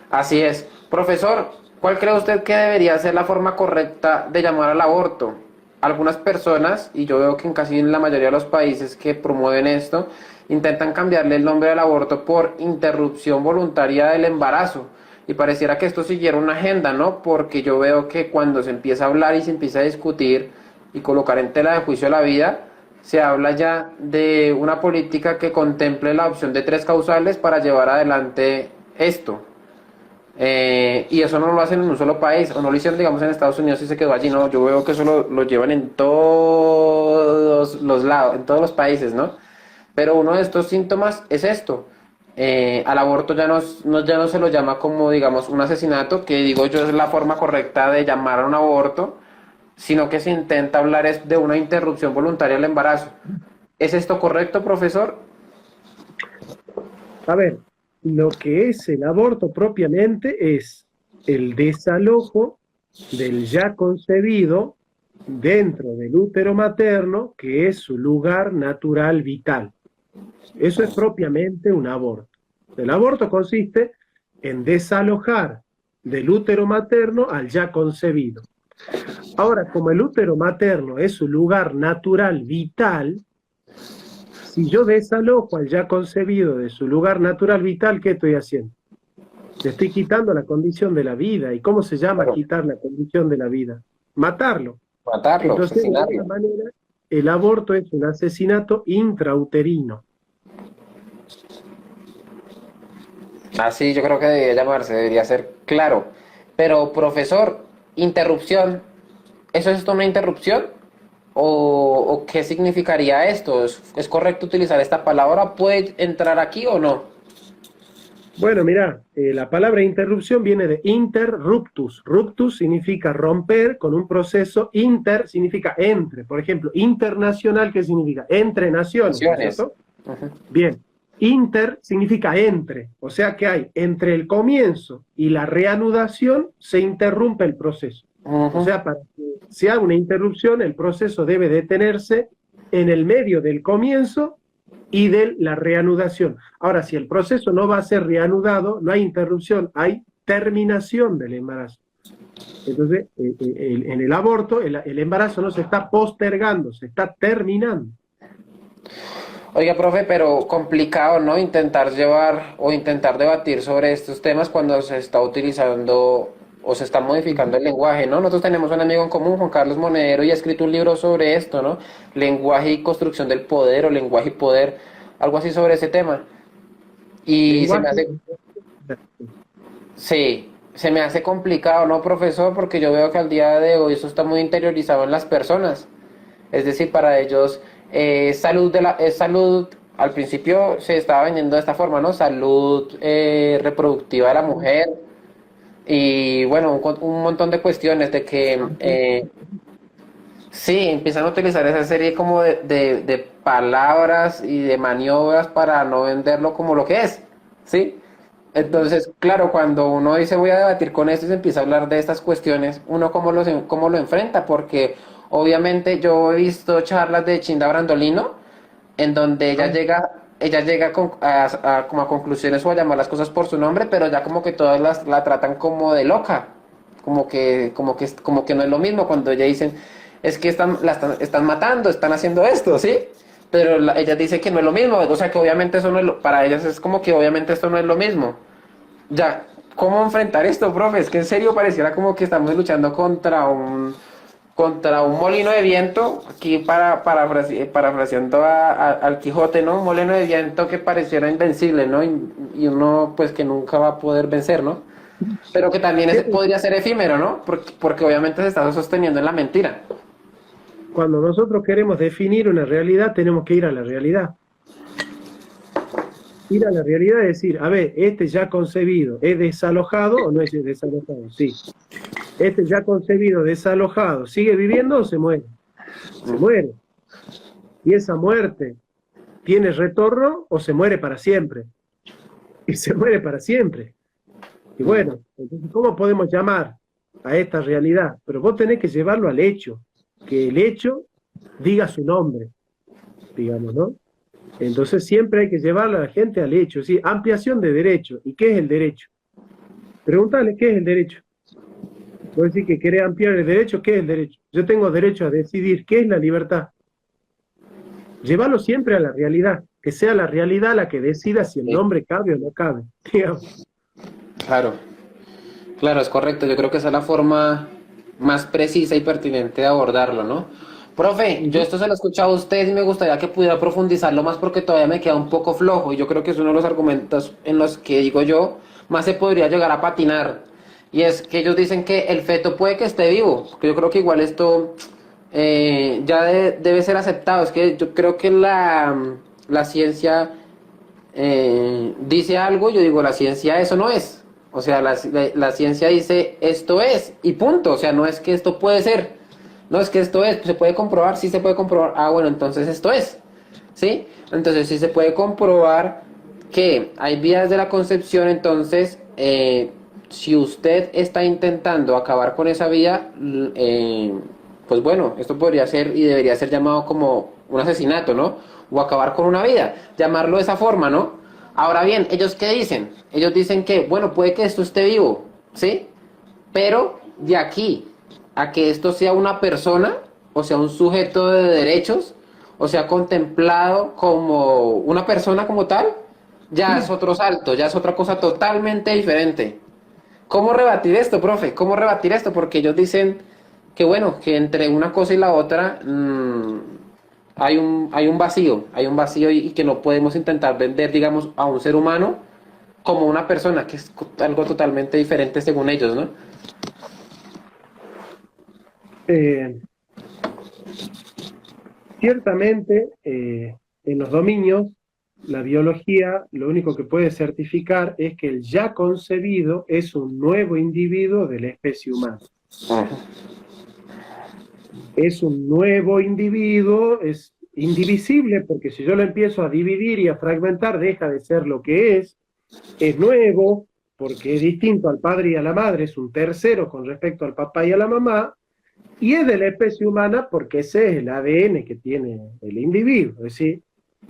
Así es. Profesor, ¿cuál cree usted que debería ser la forma correcta de llamar al aborto? Algunas personas, y yo veo que en la mayoría de los países que promueven esto, intentan cambiarle el nombre al aborto por interrupción voluntaria del embarazo. Y pareciera que esto siguiera una agenda, ¿no? Porque yo veo que cuando se empieza a hablar y se empieza a discutir y colocar en tela de juicio la vida, se habla ya de una política que contemple la opción de 3 causales para llevar adelante esto. Y eso no lo hacen en un solo país, o no lo hicieron, digamos, en Estados Unidos y se quedó allí, no, yo veo que eso lo llevan en todos los lados, en todos los países, ¿no? Pero uno de estos síntomas es esto. Al aborto ya no se lo llama como, digamos, un asesinato, que digo yo es la forma correcta de llamar a un aborto, sino que se intenta hablar es de una interrupción voluntaria del embarazo. ¿Es esto correcto, profesor? A ver, lo que es el aborto propiamente es el desalojo del ya concebido dentro del útero materno, que es su lugar natural vital. Eso es propiamente un aborto. El aborto consiste en desalojar del útero materno al ya concebido. Ahora, como el útero materno es su lugar natural vital, si yo desalojo al ya concebido de su lugar natural vital, ¿qué estoy haciendo? Le estoy quitando la condición de la vida. ¿Y cómo se llama quitar la condición de la vida? Matarlo. Entonces, asesinarlo. De alguna manera, el aborto es un asesinato intrauterino. Así yo creo que debería llamarse, debería ser claro. Pero, profesor, interrupción, ¿eso es una interrupción? ¿O qué significaría esto? ¿Es correcto utilizar esta palabra? ¿Puede entrar aquí o no? Bueno, mira, la palabra interrupción viene de interruptus. Ruptus significa romper con un proceso, inter significa entre. Por ejemplo, internacional, ¿qué significa? Entre naciones, ¿no es cierto? Bien. Inter significa entre, o sea que hay entre el comienzo y la reanudación se interrumpe el proceso. O sea, para que se haga una interrupción, el proceso debe detenerse en el medio del comienzo y de la reanudación. Ahora, si el proceso no va a ser reanudado, no hay interrupción, hay terminación del embarazo. Entonces, en el aborto, el embarazo no se está postergando, se está terminando. Oiga, profe, pero complicado, ¿no? Intentar llevar o intentar debatir sobre estos temas cuando se está utilizando o se está modificando el lenguaje, ¿no? Nosotros tenemos un amigo en común, Juan Carlos Monedero, y ha escrito un libro sobre esto, ¿no? Lenguaje y construcción del poder o lenguaje y poder, algo así sobre ese tema. Y se me Lenguaje. hace, sí, se me hace complicado, ¿no, profesor? Porque yo veo que al día de hoy eso está muy interiorizado en las personas. Es decir, para ellos es salud, al principio se estaba vendiendo de esta forma, ¿no? Salud reproductiva de la mujer y bueno, un montón de cuestiones de que sí, empiezan a utilizar esa serie como de palabras y de maniobras para no venderlo como lo que es, ¿sí? Entonces, claro, cuando uno dice voy a debatir con esto y se empieza a hablar de estas cuestiones, uno cómo lo enfrenta, porque obviamente yo he visto charlas de Chinda Brandolino en donde ella llega como a conclusiones o a llamar las cosas por su nombre, pero ya como que todas la tratan como de loca, como que no es lo mismo cuando ella dicen, es que están matando, están haciendo esto, ¿sí? Pero ella dice que no es lo mismo, o sea que obviamente eso no es para ellas es como que obviamente esto no es lo mismo. Ya, ¿cómo enfrentar esto, profe? Es que en serio pareciera como que estamos luchando contra un molino de viento, aquí parafraseando al Quijote, ¿no? Un molino de viento que pareciera invencible, ¿no? Y uno, pues, que nunca va a poder vencer, ¿no? Pero que también podría ser efímero, ¿no? Porque obviamente se está sosteniendo en la mentira. Cuando nosotros queremos definir una realidad, tenemos que ir a la realidad. Ir a la realidad es decir, a ver, este ya concebido, ¿es desalojado o no es desalojado? Sí. Este ya concebido, desalojado, ¿sigue viviendo o se muere? Se muere. Y esa muerte tiene retorno o se muere para siempre. Y se muere para siempre. Y bueno, entonces, ¿cómo podemos llamar a esta realidad? Pero vos tenés que llevarlo al hecho, que el hecho diga su nombre, digamos, ¿no? Entonces siempre hay que llevarlo a la gente al hecho, ¿sí? Ampliación de derecho. ¿Y qué es el derecho? Pregúntale qué es el derecho. Vos decís que querés ampliar el derecho, ¿qué es el derecho? Yo tengo derecho a decidir qué es la libertad. Llévalo siempre a la realidad, que sea la realidad la que decida si el Sí. nombre cabe o no cabe. Digamos. Claro, claro, es correcto. Yo creo que esa es la forma más precisa y pertinente de abordarlo, ¿no? Profe, yo esto se lo he escuchado a usted y me gustaría que pudiera profundizarlo más porque todavía me queda un poco flojo y yo creo que es uno de los argumentos en los que digo yo más se podría llegar a patinar. Y es que ellos dicen que el feto puede que esté vivo, porque yo creo que igual esto ya debe ser aceptado. Es que yo creo que la ciencia dice algo, yo digo, la ciencia eso no es. O sea, la ciencia dice esto es y punto. O sea, no es que esto puede ser. No es que esto es, se puede comprobar, sí se puede comprobar. Ah, bueno, entonces esto es. ¿Sí? Entonces sí se puede comprobar que hay vías de la concepción, entonces si usted está intentando acabar con esa vía, pues bueno, esto podría ser y debería ser llamado como un asesinato, ¿no? O acabar con una vida, llamarlo de esa forma, ¿no? Ahora bien, ¿ellos qué dicen? Ellos dicen que, bueno, puede que esto esté vivo, ¿sí? Pero de aquí a que esto sea una persona, o sea, un sujeto de derechos, o sea, contemplado como una persona como tal, ya es otro salto, ya es otra cosa totalmente diferente. ¿Cómo rebatir esto, profe? ¿Cómo rebatir esto? Porque ellos dicen que bueno, que entre una cosa y la otra hay un vacío y que no podemos intentar vender, digamos, a un ser humano como una persona, que es algo totalmente diferente según ellos, ¿no? Eh, Ciertamente, en los dominios, la biología lo único que puede certificar es que el ya concebido es un nuevo individuo de la especie humana. Es un nuevo individuo, indivisible, porque si yo lo empiezo a dividir y a fragmentar, deja de ser lo que es nuevo, porque es distinto al padre y a la madre, es un tercero con respecto al papá y a la mamá, y es de la especie humana porque ese es el ADN que tiene el individuo, es decir,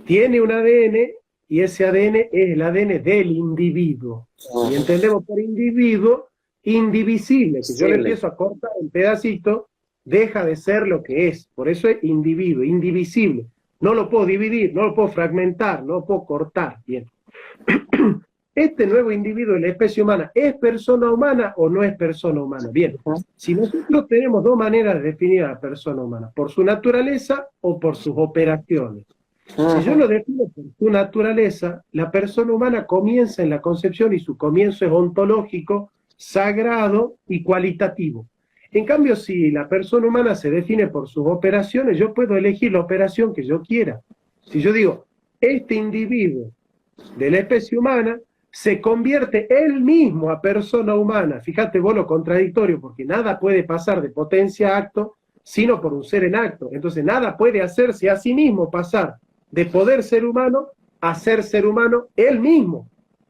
tiene un ADN y ese ADN es el ADN del individuo. Y entendemos por individuo indivisible, que yo le empiezo a cortar en pedacitos, deja de ser lo que es. Por eso es individuo, indivisible. No lo puedo dividir, no lo puedo fragmentar, no lo puedo cortar. Bien. Este nuevo individuo de la especie humana, ¿es persona humana o no es persona humana? Bien, si nosotros tenemos dos maneras de definir a la persona humana, por su naturaleza o por sus operaciones. Si yo lo defino por su naturaleza, la persona humana comienza en la concepción y su comienzo es ontológico, sagrado y cualitativo. En cambio, si la persona humana se define por sus operaciones, yo puedo elegir la operación que yo quiera. Si yo digo, este individuo de la especie humana se convierte él mismo a persona humana. Fíjate vos lo contradictorio, porque nada puede pasar de potencia a acto, sino por un ser en acto. Entonces nada puede hacerse a sí mismo pasar de poder ser humano a ser humano él mismo.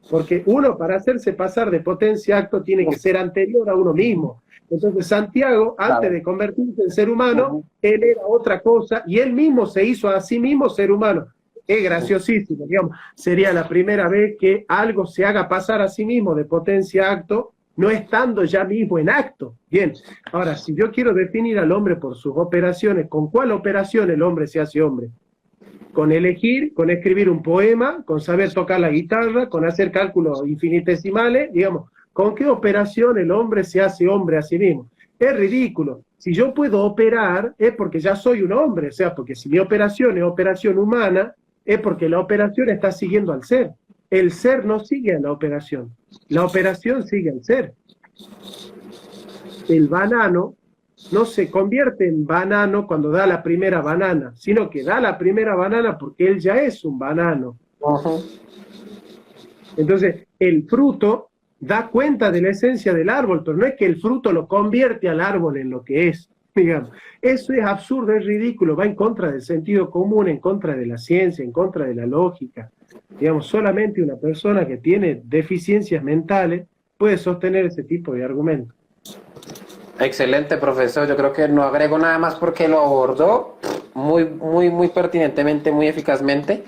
Porque uno, para hacerse pasar de potencia a acto, tiene que ser anterior a uno mismo. Entonces Santiago, antes de convertirse en ser humano, él era otra cosa, y él mismo se hizo a sí mismo ser humano. Es graciosísimo, digamos, sería la primera vez que algo se haga pasar a sí mismo de potencia a acto, no estando ya mismo en acto. Bien, ahora, si yo quiero definir al hombre por sus operaciones, ¿con cuál operación el hombre se hace hombre? Con elegir, con escribir un poema, con saber tocar la guitarra, con hacer cálculos infinitesimales, digamos, ¿con qué operación el hombre se hace hombre a sí mismo? Es ridículo. Si yo puedo operar, es porque ya soy un hombre, o sea, porque si mi operación es operación humana, es porque la operación está siguiendo al ser. El ser no sigue a la operación sigue al ser. El banano no se convierte en banano cuando da la primera banana, sino que da la primera banana porque él ya es un banano. Entonces, el fruto da cuenta de la esencia del árbol, pero no es que el fruto lo convierte al árbol en lo que es. Digamos, eso es absurdo, es ridículo, va en contra del sentido común, en contra de la ciencia, en contra de la lógica. Digamos, solamente una persona que tiene deficiencias mentales puede sostener ese tipo de argumentos. Excelente, profesor. Yo creo que no agrego nada más porque lo abordó muy pertinentemente, muy eficazmente.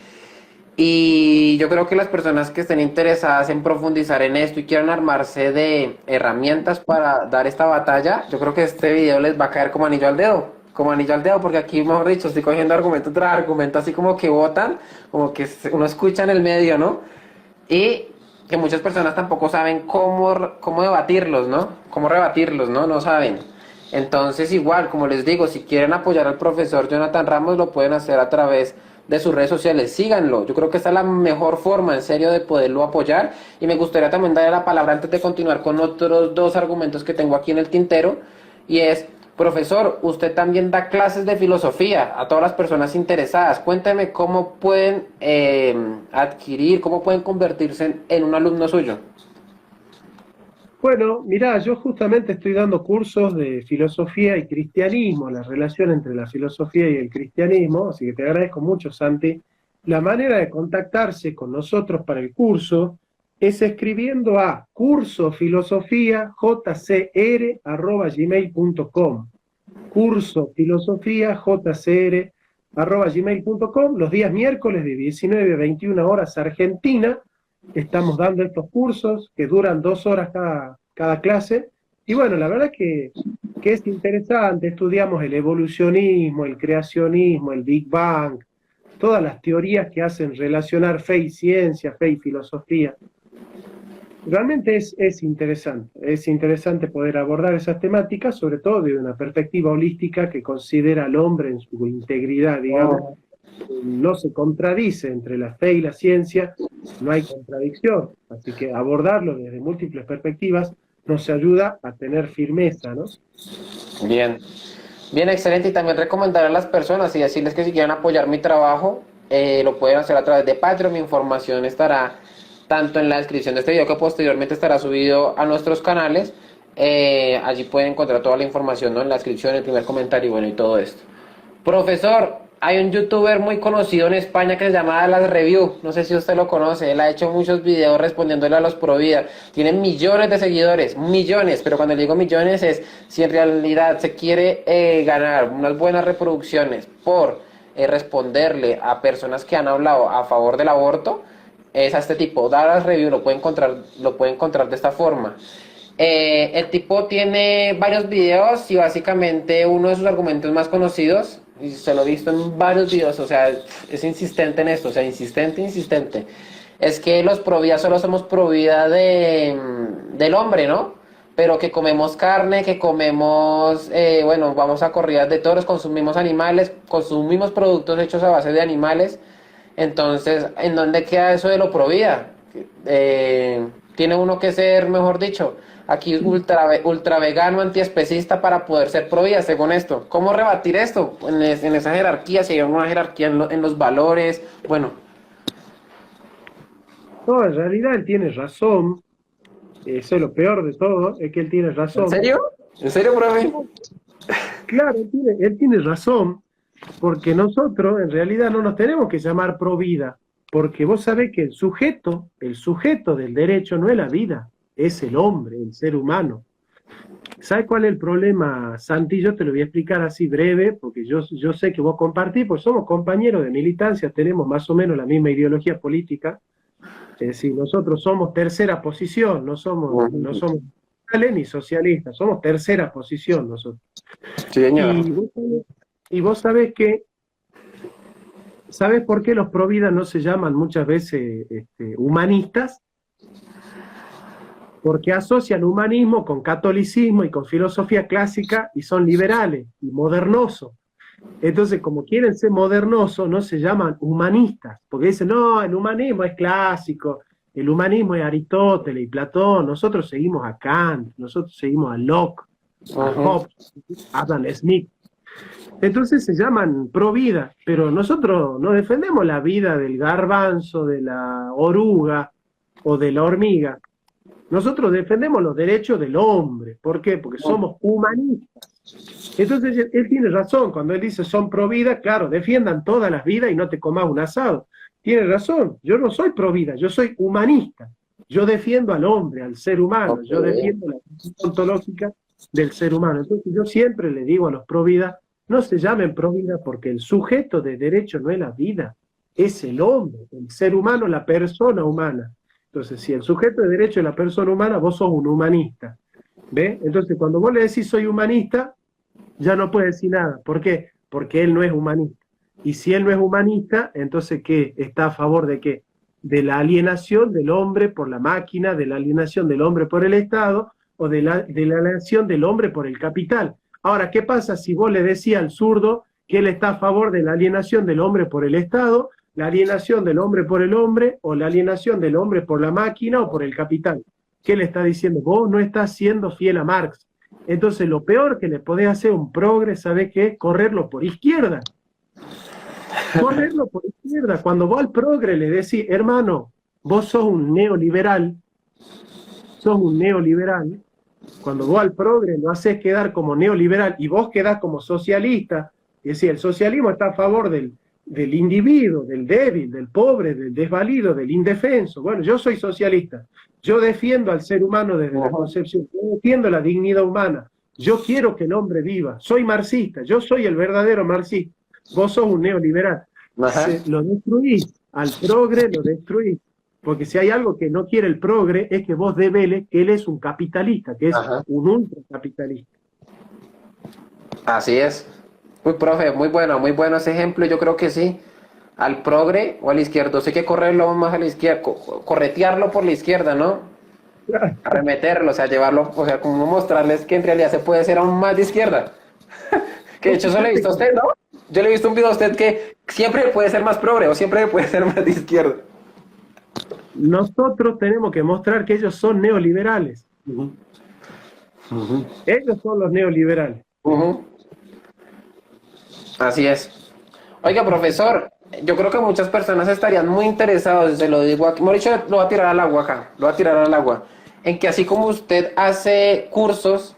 Y yo creo que las personas que estén interesadas en profundizar en esto y quieran armarse de herramientas para dar esta batalla, yo creo que este video les va a caer como anillo al dedo, porque aquí, mejor dicho, estoy cogiendo argumento tras argumento, así como que votan, como que uno escucha en el medio, ¿no? Y que muchas personas tampoco saben cómo debatirlos, ¿no? Cómo rebatirlos, ¿no? No saben. Entonces, igual, como les digo, si quieren apoyar al profesor Jonathan Ramos, lo pueden hacer a través de sus redes sociales, síganlo. Yo creo que esta es la mejor forma, en serio, de poderlo apoyar. Y me gustaría también darle la palabra antes de continuar con otros dos argumentos que tengo aquí en el tintero. Y es, profesor, usted también da clases de filosofía a todas las personas interesadas. Cuénteme cómo pueden adquirir, cómo pueden convertirse en un alumno suyo. Bueno, mirá, yo justamente estoy dando cursos de filosofía y cristianismo, la relación entre la filosofía y el cristianismo, así que te agradezco mucho, Santi. La manera de contactarse con nosotros para el curso es escribiendo a cursofilosofia.jcr@gmail.com. cursofilosofia.jcr@gmail.com. Los días miércoles de 19 a 21 horas Argentina. Estamos dando estos cursos que duran 2 horas cada clase. Y bueno, la verdad que es interesante. Estudiamos el evolucionismo, el creacionismo, el Big Bang, todas las teorías que hacen relacionar fe y ciencia, fe y filosofía. Realmente es interesante poder abordar esas temáticas, sobre todo desde una perspectiva holística que considera al hombre en su integridad, digamos. No se contradice entre la fe y la ciencia, no hay contradicción, así que abordarlo desde múltiples perspectivas nos ayuda a tener firmeza, ¿no? Bien, bien, excelente. Y también recomendar a las personas y decirles que si quieren apoyar mi trabajo, lo pueden hacer a través de Patreon. Mi información estará tanto en la descripción de este video, que posteriormente estará subido a nuestros canales. Allí pueden encontrar toda la información, ¿no? En la descripción, el primer comentario, bueno, y todo esto. Profesor, hay un youtuber muy conocido en España que se llama Las Review, no sé si usted lo conoce, él ha hecho muchos videos respondiéndole a los pro vida, tiene millones de seguidores, millones, pero cuando le digo millones es si en realidad se quiere ganar unas buenas reproducciones por responderle a personas que han hablado a favor del aborto, es a este tipo, Dallas Review, lo puede encontrar de esta forma. El tipo tiene varios videos y básicamente uno de sus argumentos más conocidos, y se lo he visto en varios videos, o sea, es insistente en esto, o sea, insistente, es que los pro vida solo somos pro vida del hombre, ¿no? Pero que comemos carne, que comemos, bueno, vamos a corridas de toros, consumimos animales, consumimos productos hechos a base de animales. Entonces, ¿en dónde queda eso de lo pro vida? Tiene uno que ser, mejor dicho, aquí ultra vegano, antiespecista para poder ser pro vida, según esto. ¿Cómo rebatir esto? En esa jerarquía, si hay una jerarquía en los valores, bueno. No, en realidad él tiene razón. Eso es lo peor de todo, es que él tiene razón. ¿En serio? ¿En serio, profe? Claro, él tiene razón, porque nosotros en realidad no nos tenemos que llamar pro vida, porque vos sabés que el sujeto del derecho no es la vida, es el hombre, el ser humano. ¿Sabes cuál es el problema, Santi? Yo te lo voy a explicar así breve, porque yo sé que vos compartís, pues somos compañeros de militancia, tenemos más o menos la misma ideología política. Es decir, nosotros somos tercera posición, no somos liberales ni socialistas, somos tercera posición nosotros. Sí, señor. Y vos sabés que, ¿sabés por qué los pro vida no se llaman muchas veces humanistas? Porque asocian humanismo con catolicismo y con filosofía clásica y son liberales y modernosos. Entonces, como quieren ser modernosos, no se llaman humanistas, porque dicen, no, el humanismo es clásico, el humanismo es Aristóteles y Platón, nosotros seguimos a Kant, nosotros seguimos a Locke, a Hobbes, a Adam Smith. Entonces se llaman pro vida, pero nosotros no defendemos la vida del garbanzo, de la oruga o de la hormiga. Nosotros defendemos los derechos del hombre. ¿Por qué? Porque somos humanistas. Entonces él tiene razón, cuando él dice son pro vida, claro, defiendan todas las vidas y no te comas un asado. Tiene razón, yo no soy pro vida, yo soy humanista. Yo defiendo al hombre, al ser humano, yo defiendo la visión ontológica del ser humano. Entonces yo siempre le digo a los pro vida, no se llamen pro vida porque el sujeto de derecho no es la vida, es el hombre, el ser humano, la persona humana. Entonces, si el sujeto de derecho es la persona humana, vos sos un humanista. ¿Ve? Entonces, cuando vos le decís soy humanista, ya no puede decir nada. ¿Por qué? Porque él no es humanista. Y si él no es humanista, entonces ¿qué? ¿Está a favor de qué? De la alienación del hombre por la máquina, de la alienación del hombre por el Estado, o de la alienación del hombre por el capital. Ahora, ¿qué pasa si vos le decís al zurdo que él está a favor de la alienación del hombre por el Estado, la alienación del hombre por el hombre, o la alienación del hombre por la máquina o por el capital? ¿Qué le está diciendo? Vos no estás siendo fiel a Marx. Entonces, lo peor que le podés hacer a un progre, ¿sabés qué es? Correrlo por izquierda. Correrlo por izquierda. Cuando vos al progre le decís, hermano, vos sos un neoliberal, cuando vos al progre lo haces quedar como neoliberal y vos quedás como socialista, es decir, el socialismo está a favor del individuo, del débil, del pobre, del desvalido, del indefenso. Bueno, yo soy socialista, yo defiendo al ser humano desde la concepción, yo defiendo la dignidad humana, yo quiero que el hombre viva, soy marxista, yo soy el verdadero marxista, vos sos un neoliberal. Lo destruís, al progre lo destruís, porque si hay algo que no quiere el progre es que vos develes que él es un capitalista, que es un ultracapitalista. Así es. Uy, profe, muy bueno ese ejemplo, yo creo que sí. Al progre o al izquierdo, sé que correrlo más a la izquierda, corretearlo por la izquierda, ¿no? Arremeterlo, o sea, llevarlo, o sea, como mostrarles que en realidad se puede ser aún más de izquierda. Que de hecho eso le he visto a usted, ¿no? Yo le he visto un video a usted que siempre puede ser más progre o siempre puede ser más de izquierda. Nosotros tenemos que mostrar que ellos son neoliberales. Ellos son los neoliberales. Así es. Oiga, profesor, yo creo que muchas personas estarían muy interesados, se lo digo aquí, Mauricio lo va a tirar al agua acá, lo va a tirar al agua, en que así como usted hace cursos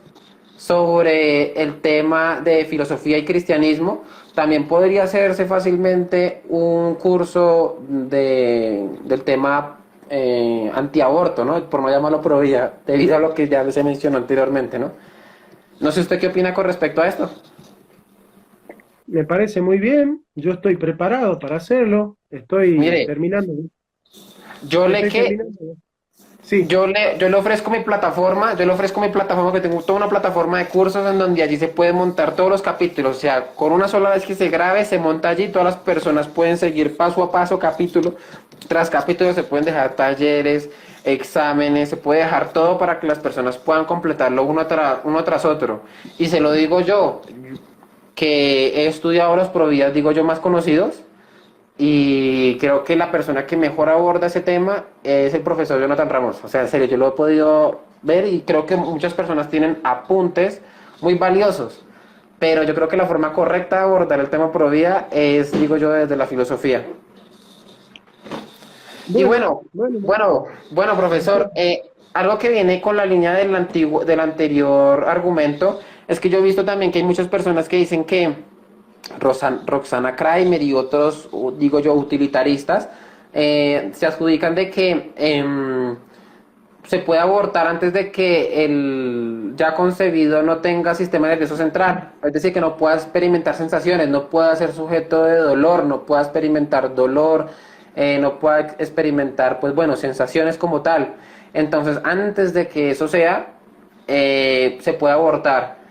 sobre el tema de filosofía y cristianismo, también podría hacerse fácilmente un curso del tema antiaborto, ¿no? Por no llamarlo pro vida, debido a lo que ya se mencionó anteriormente, ¿no? No sé usted qué opina con respecto a esto. Me parece muy bien, yo estoy preparado para hacerlo, estoy Mire, terminando, yo le estoy que terminando. Sí, yo le ofrezco mi plataforma, que tengo toda una plataforma de cursos en donde allí se puede montar todos los capítulos, o sea, con una sola vez que se grabe, se monta allí, todas las personas pueden seguir paso a paso, capítulo tras capítulo, se pueden dejar talleres, exámenes, se puede dejar todo para que las personas puedan completarlo uno tras otro. Y se lo digo yo, que he estudiado los providas, digo yo, más conocidos, y creo que la persona que mejor aborda ese tema es el profesor Jonathan Ramos. O sea, en serio, yo lo he podido ver y creo que muchas personas tienen apuntes muy valiosos. Pero yo creo que la forma correcta de abordar el tema pro vida es, digo yo, desde la filosofía. Y bueno, bueno, bueno, profesor, algo que viene con la línea del anterior argumento es que yo he visto también que hay muchas personas que dicen que Roxana Kramer y otros, digo yo, utilitaristas, se adjudican de que se puede abortar antes de que el ya concebido no tenga sistema nervioso central. Es decir, que no pueda experimentar sensaciones, no pueda ser sujeto de dolor, no pueda experimentar dolor, no pueda experimentar, pues bueno, sensaciones como tal. Entonces, antes de que eso sea, se puede abortar.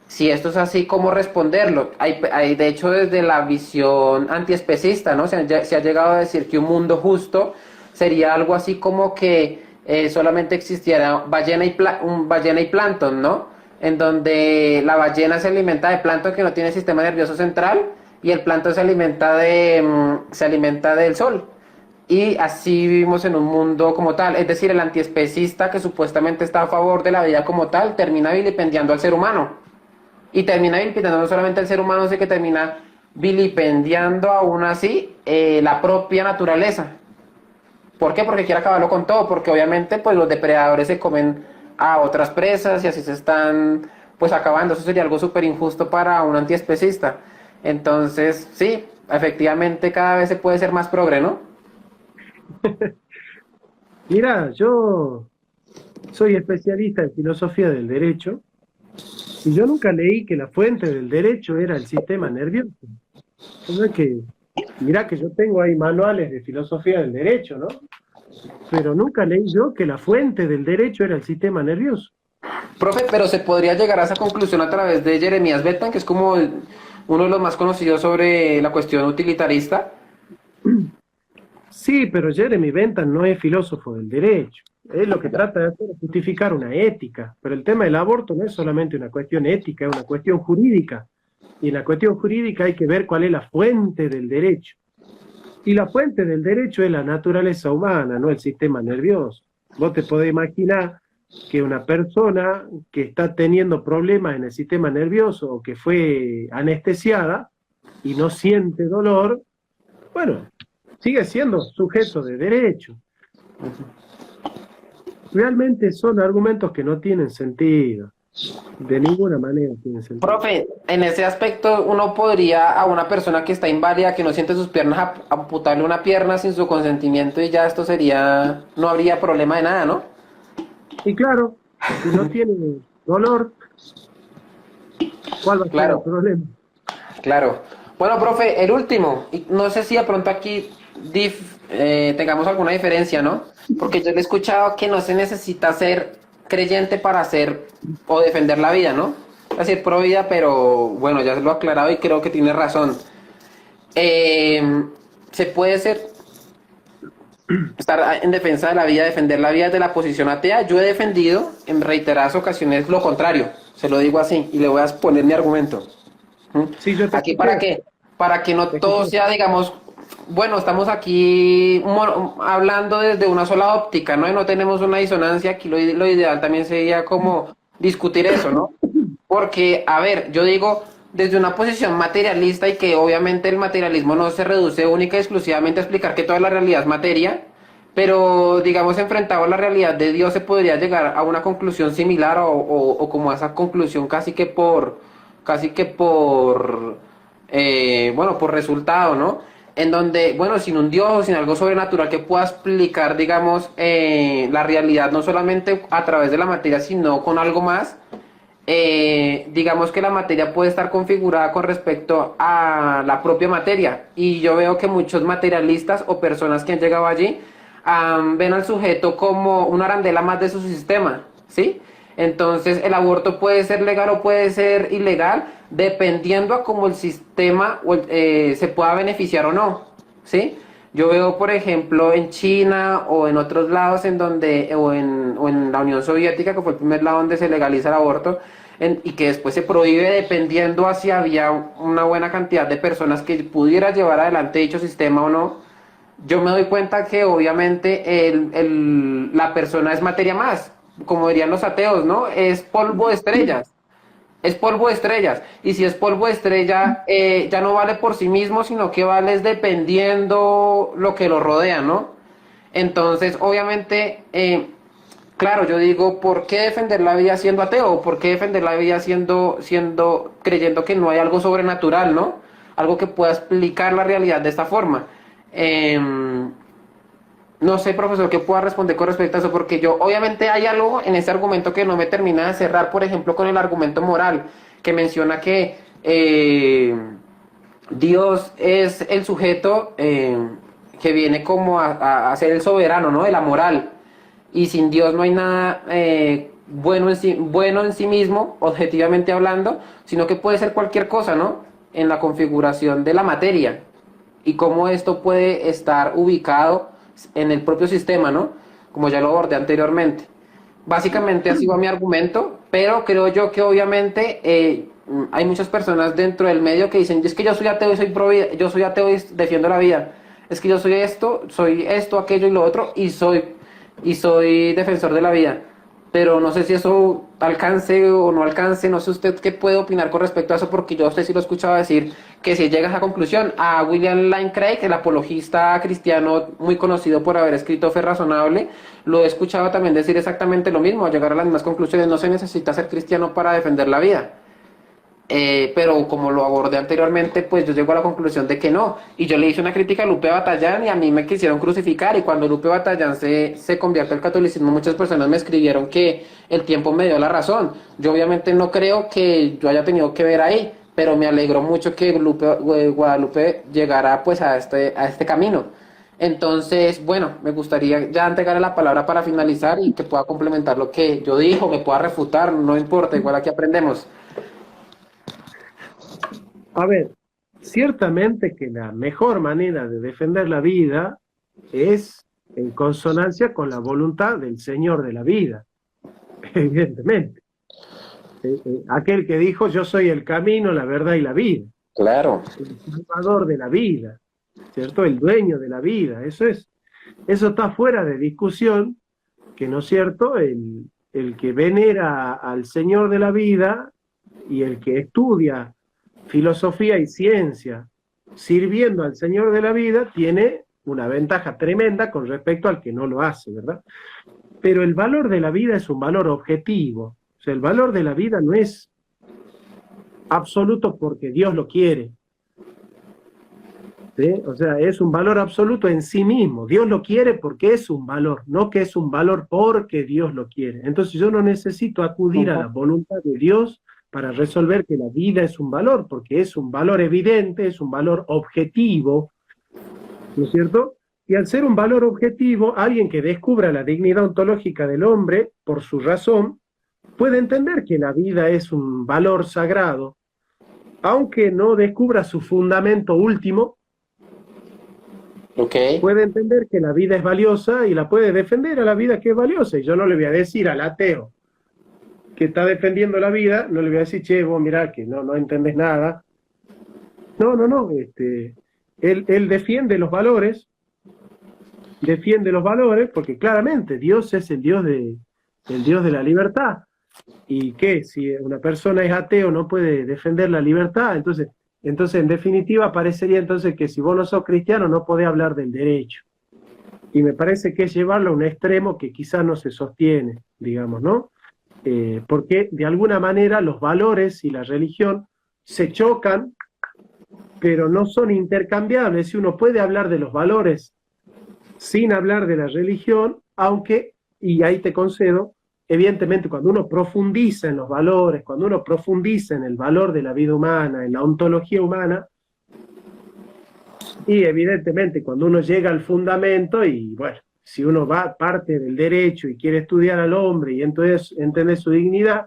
Si esto es así, ¿cómo responderlo? De hecho, desde la visión antiespecista, ¿no? Se ha llegado a decir que un mundo justo sería algo así como que solamente existiera ballena y plancton, ¿no? En donde la ballena se alimenta de plancton que no tiene sistema nervioso central y el plancton se alimenta del sol. Y así vivimos en un mundo como tal. Es decir, el antiespecista que supuestamente está a favor de la vida como tal termina vilipendiando al ser humano. Y termina vilipendiando no solamente al ser humano, sino que termina vilipendiando aún así la propia naturaleza. ¿Por qué? Porque quiere acabarlo con todo, porque obviamente pues los depredadores se comen a otras presas y así se están pues acabando. Eso sería algo súper injusto para un antiespecista. Entonces, sí, efectivamente cada vez se puede ser más progre, ¿no? mira, yo soy especialista en filosofía del derecho y yo nunca leí que la fuente del derecho era el sistema nervioso. O sea que, mira que yo tengo ahí manuales de filosofía del derecho, ¿no? Pero nunca leí yo que la fuente del derecho era el sistema nervioso. Profe, pero se podría llegar a esa conclusión a través de Jeremías Bettan, que es como uno de los más conocidos sobre la cuestión utilitarista. Sí, pero Jeremy Bentham no es filósofo del derecho. Él lo que trata de hacer es justificar una ética. Pero el tema del aborto no es solamente una cuestión ética, es una cuestión jurídica. Y en la cuestión jurídica hay que ver cuál es la fuente del derecho. Y la fuente del derecho es la naturaleza humana, no el sistema nervioso. Vos te podés imaginar que una persona que está teniendo problemas en el sistema nervioso o que fue anestesiada y no siente dolor, bueno, sigue siendo sujeto de derecho. Realmente son argumentos que no tienen sentido. De ninguna manera tienen sentido. Profe, en ese aspecto uno podría a una persona que está inválida, que no siente sus piernas, amputarle una pierna sin su consentimiento y ya esto sería, no habría problema de nada, ¿no? Y claro, si no tiene dolor, ¿cuál va a ser el Claro, problema? claro. Bueno, profe, el último, y no sé si de pronto aquí tengamos alguna diferencia, ¿no? Porque yo le he escuchado que no se necesita ser creyente para hacer o defender la vida, ¿no? Es decir, pro vida, pero bueno, ya se lo he aclarado y creo que tiene razón. Se puede estar en defensa de la vida, defender la vida desde la posición atea. Yo he defendido en reiteradas ocasiones lo contrario, se lo digo así, y le voy a poner mi argumento. ¿Mm? Sí, yo te Aquí para escuché, qué, para que no te todo escuché. sea, digamos, bueno, estamos aquí hablando desde una sola óptica, ¿no? Y no tenemos una disonancia, aquí lo ideal también sería como discutir eso, ¿no? Porque, a ver, yo digo, desde una posición materialista y que obviamente el materialismo no se reduce única y exclusivamente a explicar que toda la realidad es materia, pero digamos enfrentado a la realidad de Dios se podría llegar a una conclusión similar o como a esa conclusión casi que por, bueno, por resultado, ¿no? En donde, bueno, sin un Dios o sin algo sobrenatural que pueda explicar, digamos, la realidad no solamente a través de la materia, sino con algo más, digamos que la materia puede estar configurada con respecto a la propia materia. Y yo veo que muchos materialistas o personas que han llegado allí ven al sujeto como una arandela más de su sistema, ¿sí? Entonces el aborto puede ser legal o puede ser ilegal dependiendo a cómo el sistema se pueda beneficiar o no, ¿sí? Yo veo, por ejemplo, en China o en otros lados en donde, o en la Unión Soviética, que fue el primer lado donde se legaliza el aborto, y que después se prohíbe dependiendo a si había una buena cantidad de personas que pudiera llevar adelante dicho sistema o no. Yo me doy cuenta que obviamente la persona es materia más, como dirían los ateos, ¿no? Es polvo de estrellas. Es polvo de estrellas. Y si es polvo de estrella, ya no vale por sí mismo, sino que vale es dependiendo lo que lo rodea, ¿no? Entonces, obviamente, claro, yo digo, ¿por qué defender la vida siendo ateo? ¿Por qué defender la vida creyendo que no hay algo sobrenatural, ¿no? Algo que pueda explicar la realidad de esta forma. No sé, profesor, qué pueda responder con respecto a eso, porque yo, obviamente hay algo en ese argumento que no me termina de cerrar, por ejemplo, con el argumento moral, que menciona que Dios es el sujeto que viene como a ser el soberano, ¿no? De la moral. Y sin Dios no hay nada bueno en sí mismo, objetivamente hablando, sino que puede ser cualquier cosa, ¿no? En la configuración de la materia y cómo esto puede estar ubicado en el propio sistema, ¿no? Como ya lo abordé anteriormente. Básicamente así va mi argumento, pero creo yo que obviamente hay muchas personas dentro del medio que dicen, es que yo soy ateo y soy pro vida, yo soy ateo y defiendo la vida, es que yo soy esto, aquello y lo otro, y soy defensor de la vida. Pero no sé si eso alcance o no alcance, no sé usted qué puede opinar con respecto a eso, porque yo a usted sí lo he escuchado decir que si llega a esa conclusión, a William Lane Craig, el apologista cristiano muy conocido por haber escrito Fe Razonable, lo he escuchado también decir exactamente lo mismo, llegar a las mismas conclusiones, no se necesita ser cristiano para defender la vida. Pero como lo abordé anteriormente, pues yo llego a la conclusión de que no. Y yo le hice una crítica a Lupe Batallán y a mí me quisieron crucificar. Y cuando Lupe Batallán se convierte al catolicismo, muchas personas me escribieron que el tiempo me dio la razón. Yo obviamente no creo que yo haya tenido que ver ahí, pero me alegró mucho que Guadalupe llegara pues a este camino. Entonces, bueno, me gustaría ya entregarle la palabra para finalizar y que pueda complementar lo que yo dijo, me pueda refutar, no importa, igual aquí aprendemos. A ver, ciertamente que la mejor manera de defender la vida es en consonancia con la voluntad del Señor de la vida, evidentemente. Aquel que dijo, yo soy el camino, la verdad y la vida. Claro. El salvador de la vida, ¿cierto? El dueño de la vida. Eso está fuera de discusión, que no es cierto, el que venera al Señor de la vida y el que estudia filosofía y ciencia sirviendo al Señor de la vida tiene una ventaja tremenda con respecto al que no lo hace, ¿verdad? Pero el valor de la vida es un valor objetivo. O sea, el valor de la vida no es absoluto porque Dios lo quiere. ¿Sí? O sea, es un valor absoluto en sí mismo. Dios lo quiere porque es un valor, no que es un valor porque Dios lo quiere. Entonces yo no necesito acudir a la voluntad de Dios para resolver que la vida es un valor, porque es un valor evidente, es un valor objetivo, ¿no es cierto? Y al ser un valor objetivo, alguien que descubra la dignidad ontológica del hombre por su razón, puede entender que la vida es un valor sagrado, aunque no descubra su fundamento último. Okay. Puede entender que la vida es valiosa y la puede defender a la vida que es valiosa. Y yo no le voy a decir al ateo que está defendiendo la vida, no le voy a decir, che, vos mirá que no entendés nada. No, él defiende los valores, porque claramente Dios es el Dios de la libertad. ¿Y qué? Si una persona es ateo no puede defender la libertad, entonces en definitiva parecería entonces que si vos no sos cristiano no podés hablar del derecho. y me parece que es llevarlo a un extremo que quizás no se sostiene, digamos, ¿no? Porque de alguna manera los valores y la religión se chocan, pero no son intercambiables. Si uno puede hablar de los valores sin hablar de la religión, aunque, y ahí te concedo, evidentemente cuando uno profundiza en los valores, cuando uno profundiza en el valor de la vida humana, en la ontología humana, y evidentemente cuando uno llega al fundamento y bueno, si uno va parte del derecho y quiere estudiar al hombre y entonces entender su dignidad,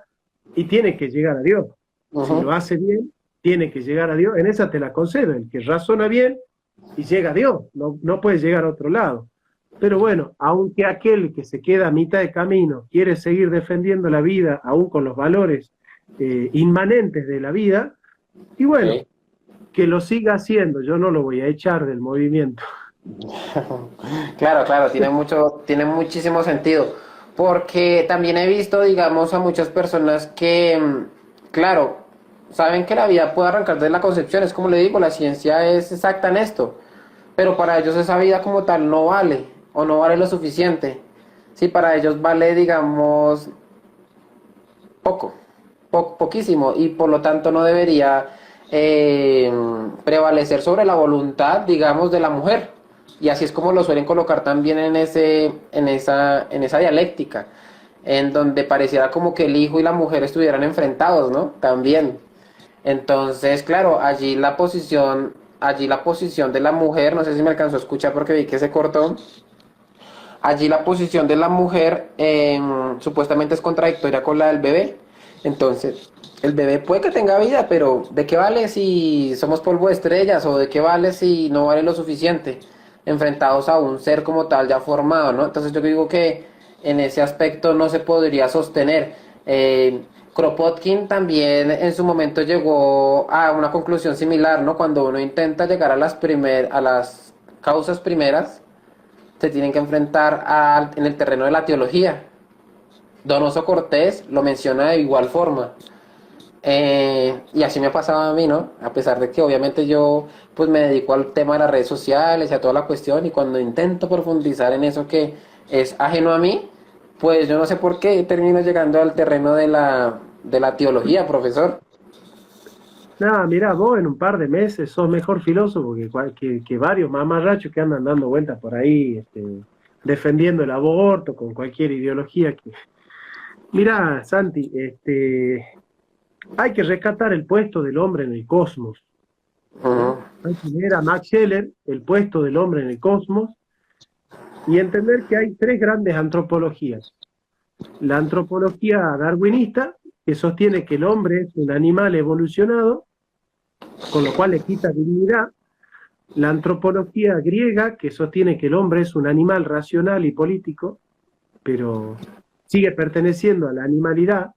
y tiene que llegar a Dios. Si lo hace bien, tiene que llegar a Dios. En esa te la concedo, el que razona bien y llega a Dios, no puede llegar a otro lado. Pero bueno, aunque aquel que se queda a mitad de camino quiere seguir defendiendo la vida, aún con los valores inmanentes de la vida, y bueno, que lo siga haciendo, yo no lo voy a echar del movimiento. Claro, claro, tiene muchísimo sentido, porque también he visto, digamos, a muchas personas que, claro, saben que la vida puede arrancar de la concepción, es como le digo, la ciencia es exacta en esto, pero para ellos esa vida como tal no vale, o no vale lo suficiente. Sí, para ellos vale, digamos, poquísimo, y por lo tanto no debería eh, prevalecer sobre la voluntad, digamos, de la mujer. Y así es como lo suelen colocar también en esa dialéctica, en donde pareciera como que el hijo y la mujer estuvieran enfrentados, ¿no? También. Entonces, claro, allí la posición de la mujer, no sé si me alcanzó a escuchar porque vi que se cortó. Allí la posición de la mujer supuestamente es contradictoria con la del bebé. Entonces, el bebé puede que tenga vida, pero ¿de qué vale si somos polvo de estrellas? ¿O de qué vale si no vale lo suficiente? Enfrentados a un ser como tal ya formado, ¿no? Entonces yo digo que en ese aspecto no se podría sostener. Kropotkin también en su momento llegó a una conclusión similar, ¿no? Cuando uno intenta llegar a a las causas primeras, se tienen que enfrentar en el terreno de la teología. Donoso Cortés lo menciona de igual forma. Y así me ha pasado a mí, ¿no? A pesar de que obviamente yo pues me dedico al tema de las redes sociales y a toda la cuestión, y cuando intento profundizar en eso que es ajeno a mí, pues yo no sé por qué termino llegando al terreno de la teología, profesor. Nada, mirá, vos en un par de meses sos mejor filósofo que varios mamarrachos que andan dando vueltas por ahí, defendiendo el aborto con cualquier ideología que... Mirá, Santi, hay que rescatar el puesto del hombre en el cosmos. Ujú. Hay que leer a Max Scheler, el puesto del hombre en el cosmos, y entender que hay tres grandes antropologías. La antropología darwinista, que sostiene que el hombre es un animal evolucionado, con lo cual le quita dignidad. La antropología griega, que sostiene que el hombre es un animal racional y político, pero sigue perteneciendo a la animalidad.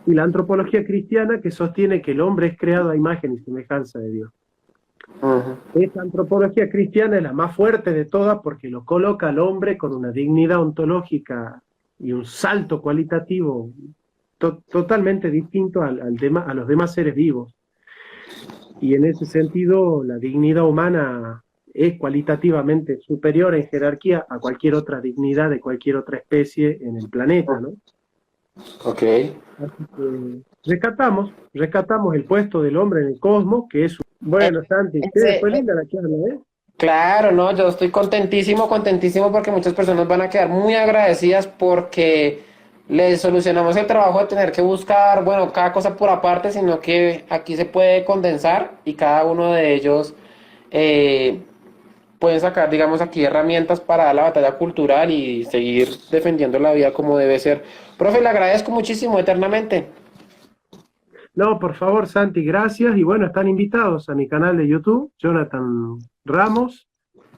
Y la antropología cristiana, que sostiene que el hombre es creado a imagen y semejanza de Dios. Ujú. Esta antropología cristiana es la más fuerte de todas porque lo coloca al hombre con una dignidad ontológica y un salto cualitativo totalmente distinto a los demás seres vivos. Y en ese sentido, la dignidad humana es cualitativamente superior en jerarquía a cualquier otra dignidad de cualquier otra especie en el planeta, ¿no? Ok. Así que rescatamos el puesto del hombre en el cosmos, que es... Bueno, Santi, fue linda la charla, ¿eh? Claro, no, yo estoy contentísimo, contentísimo porque muchas personas van a quedar muy agradecidas porque les solucionamos el trabajo de tener que buscar, bueno, cada cosa por aparte, sino que aquí se puede condensar y cada uno de ellos eh, pueden sacar, digamos, aquí herramientas para la batalla cultural y seguir defendiendo la vida como debe ser. Profe, le agradezco muchísimo, eternamente. No, por favor, Santi, gracias. Y bueno, están invitados a mi canal de YouTube, Jonathan Ramos,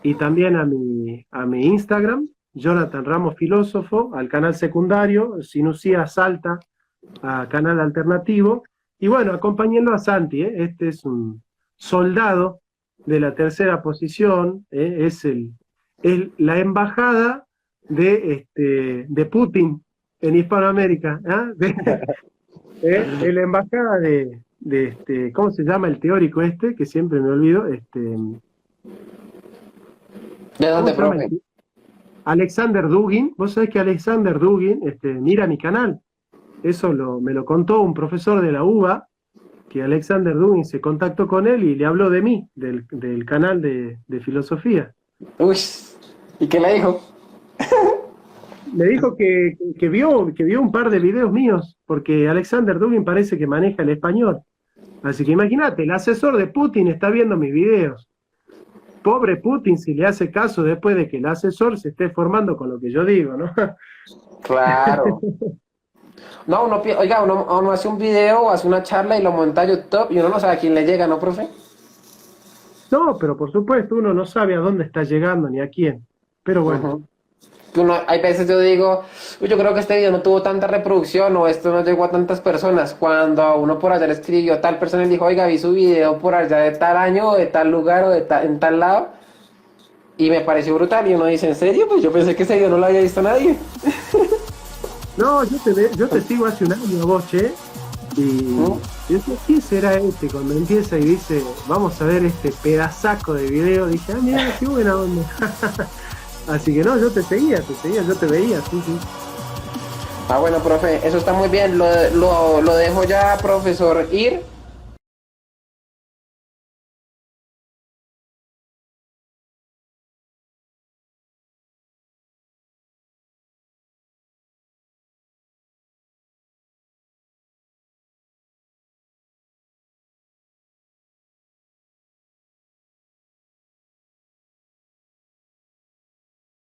y también a mi Instagram, Jonathan Ramos Filósofo, al canal secundario, Sinusía Salta, a canal alternativo. Y bueno, acompáñenlo a Santi, ¿eh? Este es un soldado de la tercera posición, ¿eh? Es la embajada de Putin en Hispanoamérica, ¿ah? De la embajada ¿cómo se llama el teórico este? Que siempre me olvido, ¿De ¿Cómo dónde, se llama? profe? Alexander Dugin. Vos sabés que Alexander Dugin mira mi canal. Eso me lo contó un profesor de la UBA, que Alexander Dugin se contactó con él y le habló de mí, del canal de filosofía. Uy, ¿y qué le dijo? Me dijo que vio un par de videos míos, porque Alexander Dugin parece que maneja el español. Así que imagínate, el asesor de Putin está viendo mis videos. Pobre Putin si le hace caso después de que el asesor se esté formando con lo que yo digo, ¿no? Claro. No, oiga, uno hace un video, hace una charla y lo monta a YouTube y uno no sabe a quién le llega, ¿no, profe? No, pero por supuesto uno no sabe a dónde está llegando ni a quién. Pero bueno, Ujú. Hay veces yo digo, "Uy, yo creo que este video no tuvo tanta reproducción o esto no llegó a tantas personas. Cuando a uno por allá le escribió tal persona y dijo, oiga, vi su video por allá de tal año o de tal lugar o en tal lado y me pareció brutal. Y uno dice, ¿en serio? Pues yo pensé que ese video no lo había visto nadie. no, yo te sigo hace un año vos, che, y ¿Mm? yo decía, ¿quién será este? Cuando empieza y dice, vamos a ver este pedazaco de video, dije, ah, mira, qué buena onda. Así que no, yo te seguía, yo te veía, sí, sí. Ah, bueno, profe, eso está muy bien. Lo dejo ya, profesor, ir.